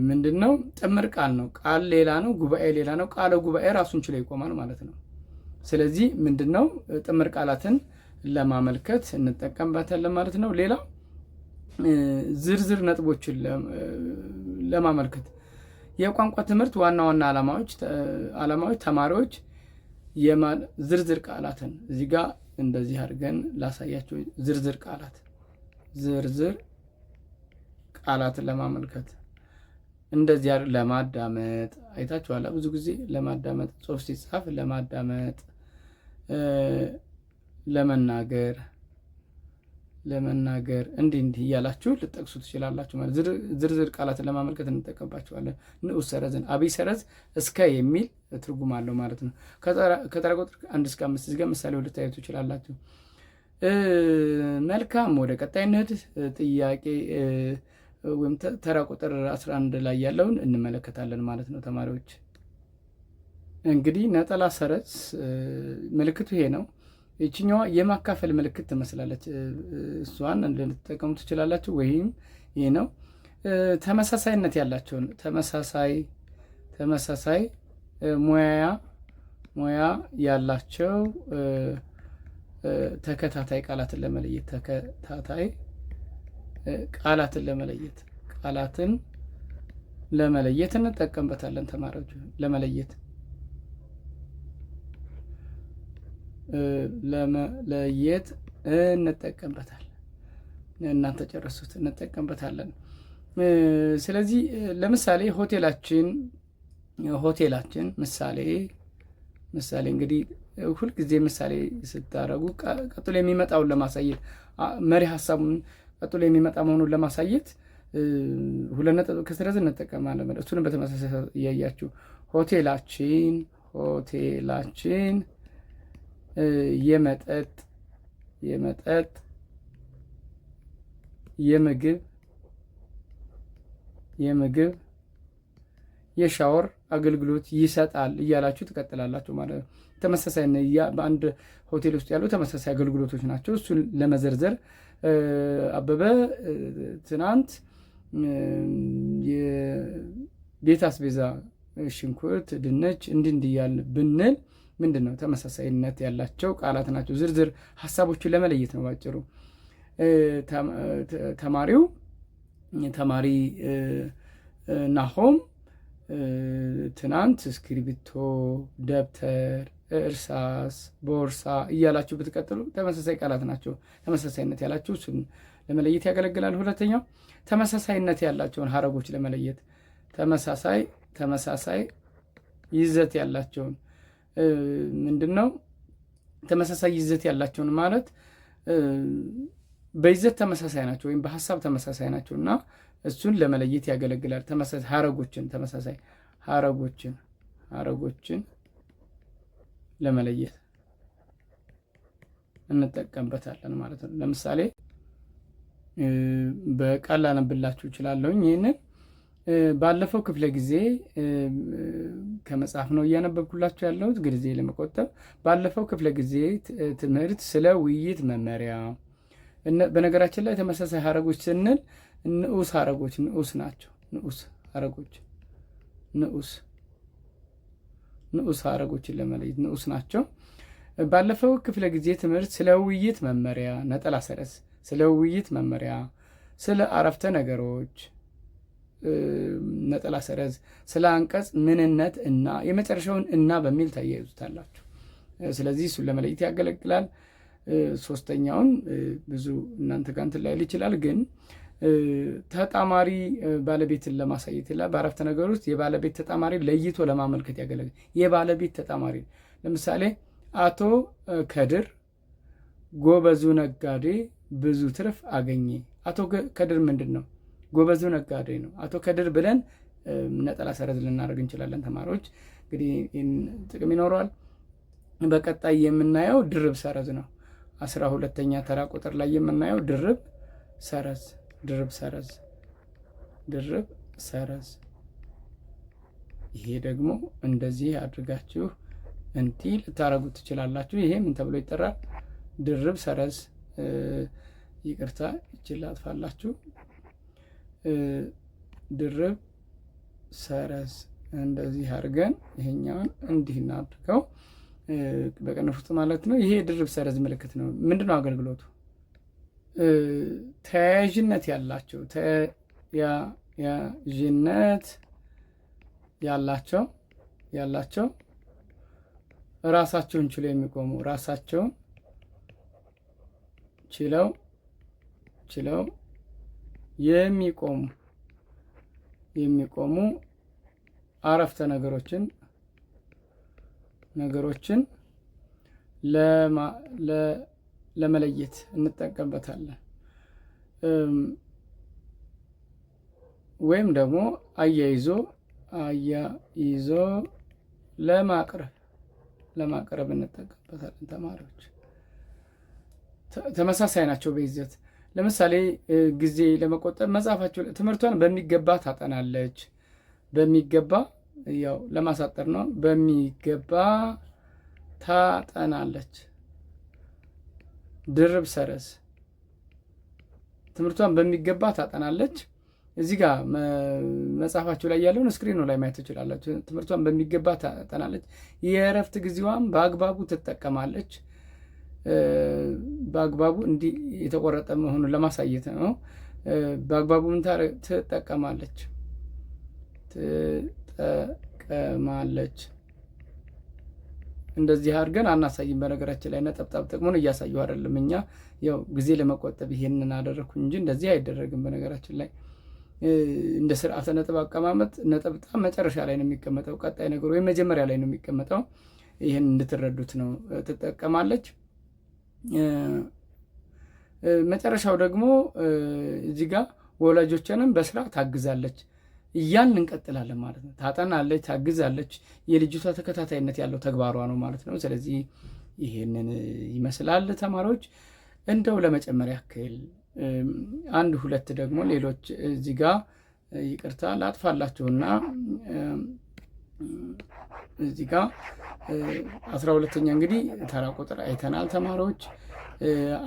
ምንድን ነው? ጥምር ቃል ነው። ቃል ሌላ ነው፣ ጉባኤ ሌላ ነው። ቃለ ጉባኤ ራሱን ችሎ ይቆማል ማለት ነው። ስለዚህ ምንድን ነው? ጥምር ቃላትን ለማመልከት እንጠቀምበታለን ማለት ነው። ሌላ ዝርዝር ነጥቦችን ለማመልከት የቋንቋ ትምህርት ዋና ዋና ዓላማዎች ተማሪዎች ዝርዝር ቃላትን እዚህ ጋር እንደዚህ አድርገን ላሳያቸው። ዝርዝር ቃላትን ለማመልከት እንደዚህ ለማዳመጥ አይታችኋል። ብዙ ጊዜ ለማዳመጥ ጽሑፍ ሲጻፍ ለማዳመጥ፣ ለመናገር፣ ለመናገር እንዲህ እያላችሁ ልጠቅሱ ትችላላችሁ። ማለት ዝርዝር ቃላትን ለማመልከት እንጠቀምባቸዋለን። ንዑስ ሰረዝን አብይ ሰረዝ እስከ የሚል ትርጉም አለው ማለት ነው። ከተራ ቁጥር 1 እስከ 5 እዚህ ጋር ምሳሌ ልታዩ ትችላላችሁ። መልካም፣ ወደ ቀጣይ እንሂድ። ጥያቄ ወይም ተራ ቁጥር 11 ላይ ያለውን እንመለከታለን ማለት ነው። ተማሪዎች እንግዲህ ነጠላ ሰረዝ ምልክቱ ይሄ ነው። ይችኛዋ የማካፈል ምልክት ትመስላለች። እሷን ልትጠቀሙ ትችላላችሁ። ወይም ይህ ነው። ተመሳሳይነት ያላቸውን ተመሳሳይ ሙያ ያላቸው ተከታታይ ቃላትን ለመለየት እንጠቀምበታለን። ተማሪዎች ለመለየት እንጠቀምበታለን። እናንተ ጨረሱት። እንጠቀምበታለን። ስለዚህ ለምሳሌ ሆቴላችን ምሳሌ እንግዲህ ሁልጊዜ ምሳሌ ስታደርጉ ቀጥሎ የሚመጣውን ለማሳየት መሪ ሀሳቡን ቀጥሎ የሚመጣ መሆኑን ለማሳየት ሁለት ነጥብ ከሰረዝ እንጠቀማለን። እሱንም በተመሳሳይ እያያችሁ ሆቴላችን የመጠጥ የምግብ የሻወር አገልግሎት ይሰጣል እያላችሁ ትቀጥላላችሁ ማለት ነው። ተመሳሳይ በአንድ ሆቴል ውስጥ ያሉ ተመሳሳይ አገልግሎቶች ናቸው። እሱን ለመዘርዘር አበበ ትናንት የቤት አስቤዛ ሽንኩርት፣ ድንች እንዲህ እያልን ብንል ምንድን ነው? ተመሳሳይነት ያላቸው ቃላት ናቸው። ዝርዝር ሀሳቦቹን ለመለየት ነው ባጭሩ። ተማሪ ናሆም ትናንት እስክሪብቶ፣ ደብተር፣ እርሳስ፣ ቦርሳ እያላችሁ ብትቀጥሉ ተመሳሳይ ቃላት ናቸው። ተመሳሳይነት ያላቸው እሱን ለመለየት ያገለግላል። ሁለተኛው ተመሳሳይነት ያላቸውን ሀረጎች ለመለየት ተመሳሳይ ይዘት ያላቸውን ምንድን ነው? ተመሳሳይ ይዘት ያላቸውን ማለት በይዘት ተመሳሳይ ናቸው ወይም በሀሳብ ተመሳሳይ ናቸው እና እሱን ለመለየት ያገለግላል። ተመሳሳይ ሀረጎችን ለመለየት እንጠቀምበታለን ማለት ነው። ለምሳሌ በቃል ላነብላችሁ እችላለሁኝ። ይህንን ባለፈው ክፍለ ጊዜ ከመጽሐፍ ነው እያነበብኩላችሁ ያለሁት ጊዜ ለመቆጠብ። ባለፈው ክፍለ ጊዜ ትምህርት ስለ ውይይት መመሪያ። በነገራችን ላይ ተመሳሳይ ሀረጎች ስንል ንዑስ ሀረጎች ናቸው። ንዑስ ሀረጎችን ለመለየት ንዑስ ናቸው። ባለፈው ክፍለ ጊዜ ትምህርት ስለ ውይይት መመሪያ ነጠላ ሰረዝ፣ ስለ ውይይት መመሪያ፣ ስለ አረፍተ ነገሮች ነጠላ ሰረዝ፣ ስለ አንቀጽ ምንነት እና የመጨረሻውን እና በሚል ታያይዙታላችሁ። ስለዚህ እሱን ለመለየት ያገለግላል። ሶስተኛውን ብዙ እናንተ ጋር እንትን ላይል ይችላል፣ ግን ተጣማሪ ባለቤትን ለማሳየት ይላል። በአረፍተ ነገር ውስጥ የባለቤት ተጣማሪ ለይቶ ለማመልከት ያገለግላል። የባለቤት ተጣማሪ ለምሳሌ አቶ ከድር ጎበዙ ነጋዴ ብዙ ትርፍ አገኘ። አቶ ከድር ምንድን ነው? ጎበዙ ነጋዴ ነው። አቶ ከድር ብለን ነጠላ ሰረዝ ልናደርግ እንችላለን። ተማሪዎች እንግዲህ ጥቅም ይኖረዋል። በቀጣይ የምናየው ድርብ ሰረዝ ነው። 12ኛ ተራ ቁጥር ላይ የምናየው ድርብ ሰረዝ። ይሄ ደግሞ እንደዚህ አድርጋችሁ እንዲህ ልታረጉት ትችላላችሁ። ይሄ ምን ተብሎ ይጠራል? ድርብ ሰረዝ። ይቅርታ ይችላል አጥፋላችሁ። ድርብ ሰረዝ እንደዚህ አድርገን ይሄኛውን እንዲህ እናድርገው በቅንፍ ውስጥ ማለት ነው። ይሄ ድርብ ሰረዝ ምልክት ነው። ምንድነው አገልግሎቱ? ተያያዥነት ያላቸው ራሳቸውን ችለው የሚቆሙ ችለው የሚቆሙ አረፍተ ነገሮችን ለመለየት እንጠቀምበታለን። ወይም ደግሞ አያይዞ ለማቅረብ እንጠቀምበታለን። ተማሪዎች ተመሳሳይ ናቸው በይዘት። ለምሳሌ ጊዜ ለመቆጠብ መጽሐፋቸው ትምህርቷን በሚገባ ታጠናለች። በሚገባ ያው ለማሳጠር ነው። በሚገባ ታጠናለች። ድርብ ሰረዝ ትምህርቷን በሚገባ ታጠናለች። እዚህ ጋር መጽሐፋችሁ ላይ ያለውን ስክሪኑ ላይ ማየት ትችላላችሁ። ትምህርቷን በሚገባ ታጠናለች። የእረፍት ጊዜዋን በአግባቡ ትጠቀማለች። በአግባቡ እንዲህ የተቆረጠ መሆኑን ለማሳየት ነው። በአግባቡ ምን ትጠቀማለች? እንደዚህ አድርገን አናሳይም። በነገራችን ላይ ነጠብጣብ ጥቅሙን እያሳዩ አይደለም። እኛ ያው ጊዜ ለመቆጠብ ይሄንን አደረግኩ እንጂ እንደዚህ አይደረግም። በነገራችን ላይ እንደ ስርዓተ ነጥብ አቀማመጥ ነጠብጣብ መጨረሻ ላይ ነው የሚቀመጠው። ቀጣይ ነገሩ ወይም መጀመሪያ ላይ ነው የሚቀመጠው። ይህን እንድትረዱት ነው። ትጠቀማለች። መጨረሻው ደግሞ እዚህ ጋር ወላጆችንም በስራ ታግዛለች እያልን እንቀጥላለን ማለት ነው። ታጠናለች፣ ታግዛለች። የልጅቷ ተከታታይነት ያለው ተግባሯ ነው ማለት ነው። ስለዚህ ይሄንን ይመስላል ተማሪዎች። እንደው ለመጨመር ያክል አንድ ሁለት ደግሞ ሌሎች እዚህ ጋር ይቅርታ ላጥፋላችሁና እዚህ ጋር 12ኛ እንግዲህ ተራ ቁጥር አይተናል ተማሪዎች።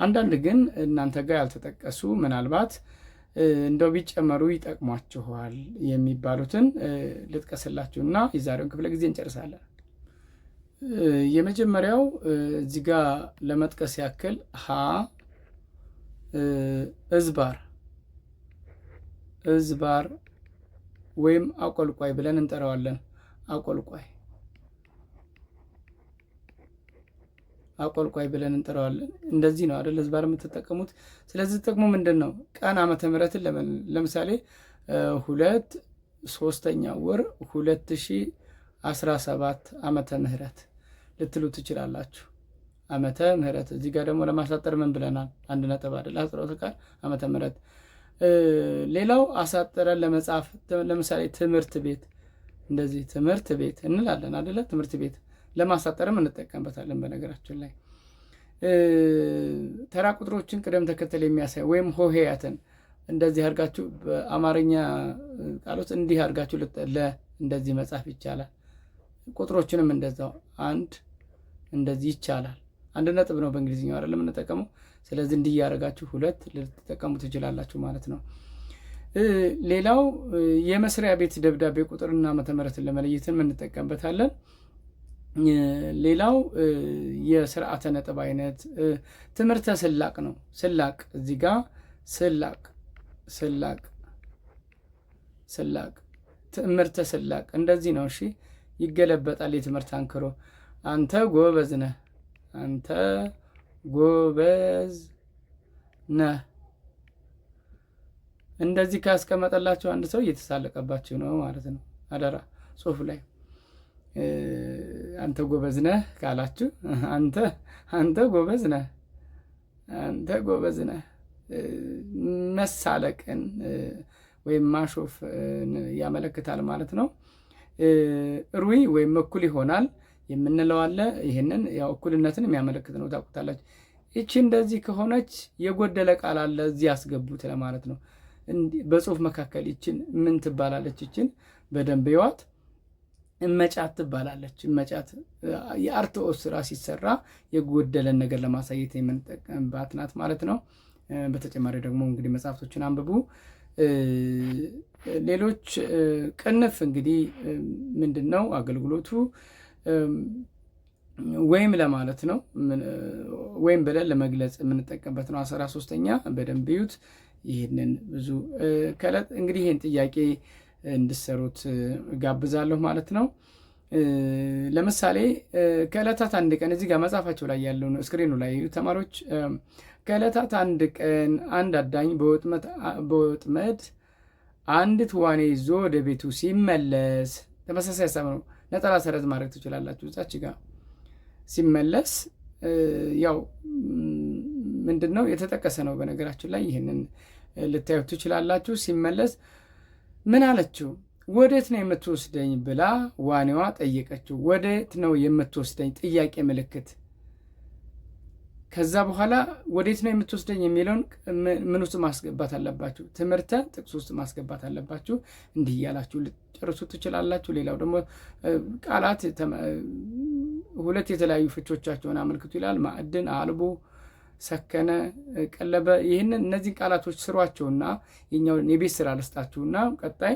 አንዳንድ ግን እናንተ ጋር ያልተጠቀሱ ምናልባት እንደው ቢጨመሩ ይጠቅሟችኋል የሚባሉትን ልጥቀስላችሁና የዛሬውን ክፍለ ጊዜ እንጨርሳለን። የመጀመሪያው እዚህ ጋር ለመጥቀስ ያክል እዝባር ወይም አቆልቋይ ብለን እንጠራዋለን። አቆልቋይ ብለን እንጠራዋለን። እንደዚህ ነው አይደል? እዝባር የምትጠቀሙት። ስለዚህ ጥቅሙ ምንድን ነው? ቀን ዓመተ ምሕረትን ለምሳሌ 2/3 ወር 2017 ዓመተ ምሕረት ልትሉ ትችላላችሁ። ዓመተ ምሕረት እዚህ ጋር ደግሞ ለማሳጠር ምን ብለናል? 1 ነጥብ አይደል? አጽሮተ ቃል ዓመተ ምሕረት። ሌላው አሳጥረን ለመጻፍ ለምሳሌ ትምህርት ቤት፣ እንደዚህ ትምህርት ቤት እንላለን አይደለ? ትምህርት ቤት ለማሳጠርም እንጠቀምበታለን። በነገራችን ላይ ተራ ቁጥሮችን ቅደም ተከተል የሚያሳይ ወይም ሆሄያትን እንደዚህ አድርጋችሁ በአማርኛ ቃሎት እንዲህ አድርጋችሁ እንደዚህ መጻፍ ይቻላል። ቁጥሮችንም እንደዛው አንድ እንደዚህ ይቻላል። 1 ነጥብ ነው በእንግሊዝኛው አይደለም የምንጠቀመው። ስለዚህ እንዲህ ያደርጋችሁ 2 ልትጠቀሙ ትችላላችሁ ማለት ነው። ሌላው የመስሪያ ቤት ደብዳቤ ቁጥርና ዓመተ ምሕረትን ለመለየትን እንጠቀምበታለን። ሌላው የስርዓተ ነጥብ አይነት ትምህርተ ስላቅ ነው። ስላቅ እዚህ ጋር ስላቅ ትምህርተ ስላቅ እንደዚህ ነው። እሺ ይገለበጣል። የትምህርት አንክሮ አንተ ጎበዝ ነህ፣ አንተ ጎበዝ ነህ። እንደዚህ ካስቀመጠላችሁ አንድ ሰው እየተሳለቀባችሁ ነው ማለት ነው። አደራ ጽሁፍ ላይ አንተ ጎበዝ ነህ ካላችሁ አንተ ጎበዝ ነህ፣ አንተ ጎበዝ ነህ መሳለቅን ወይም ማሾፍ ያመለክታል ማለት ነው። ሩይ ወይም እኩል ይሆናል የምንለው አለ። ይህንን ያው እኩልነትን የሚያመለክት ነው፣ ታውቁታላችሁ። ይቺ እንደዚህ ከሆነች የጎደለ ቃል አለ እዚህ ያስገቡት ለማለት ነው። በጽሁፍ መካከል ይችን ምን ትባላለች? ይችን በደንብ ይዋት። እመጫት ትባላለች። እመጫት የአርትኦ ስራ ሲሰራ የጎደለን ነገር ለማሳየት የምንጠቀምባት ናት ማለት ነው። በተጨማሪ ደግሞ እንግዲህ መጽሐፍቶችን አንብቡ። ሌሎች ቅንፍ እንግዲህ ምንድን ነው አገልግሎቱ? ወይም ለማለት ነው። ወይም ብለን ለመግለጽ የምንጠቀምበት ነው። 13ኛ በደንብ ይዩት። ይህንን ብዙ ከዕለት እንግዲህ ይህን ጥያቄ እንድሰሩት ጋብዛለሁ ማለት ነው። ለምሳሌ ከዕለታት አንድ ቀን እዚህ ጋር መጽሐፋቸው ላይ ያለው ነው፣ ስክሪኑ ላይ ተማሪዎች። ከዕለታት አንድ ቀን አንድ አዳኝ በወጥመድ አንድ ትዋኔ ይዞ ወደ ቤቱ ሲመለስ፣ ተመሳሳይ ሀሳብ ነው። ነጠላ ሰረዝ ማድረግ ትችላላችሁ። እዛች ጋር ሲመለስ ያው ምንድን ነው የተጠቀሰ ነው። በነገራችን ላይ ይህንን ልታዩት ትችላላችሁ። ሲመለስ ምን አለችው? ወዴት ነው የምትወስደኝ ብላ ዋኔዋ ጠየቀችው። ወዴት ነው የምትወስደኝ? ጥያቄ ምልክት። ከዛ በኋላ ወዴት ነው የምትወስደኝ የሚለውን ምን ውስጥ ማስገባት አለባችሁ? ትምህርተ ጥቅስ ውስጥ ማስገባት አለባችሁ። እንዲህ እያላችሁ ልጨርሱ ትችላላችሁ። ሌላው ደግሞ ቃላት ሁለት የተለያዩ ፍቾቻቸውን አመልክቱ ይላል። ማዕድን፣ አልቦ፣ ሰከነ፣ ቀለበ። ይህንን እነዚህን ቃላቶች ስሯቸውና የኛውን የቤት ስራ ልስጣችሁና ቀጣይ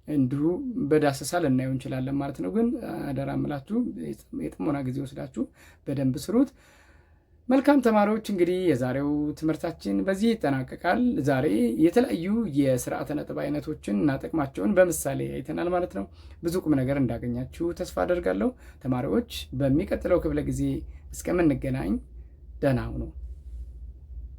እንዲሁ በዳሰሳ ልናየው እንችላለን ማለት ነው። ግን አደራ ምላችሁ የጥሞና ጊዜ ወስዳችሁ በደንብ ስሩት። መልካም ተማሪዎች፣ እንግዲህ የዛሬው ትምህርታችን በዚህ ይጠናቀቃል። ዛሬ የተለያዩ የስርዓተ ነጥብ አይነቶችን እና ጥቅማቸውን በምሳሌ አይተናል ማለት ነው። ብዙ ቁም ነገር እንዳገኛችሁ ተስፋ አደርጋለሁ። ተማሪዎች፣ በሚቀጥለው ክፍለ ጊዜ እስከምንገናኝ ደህና ሁኑ።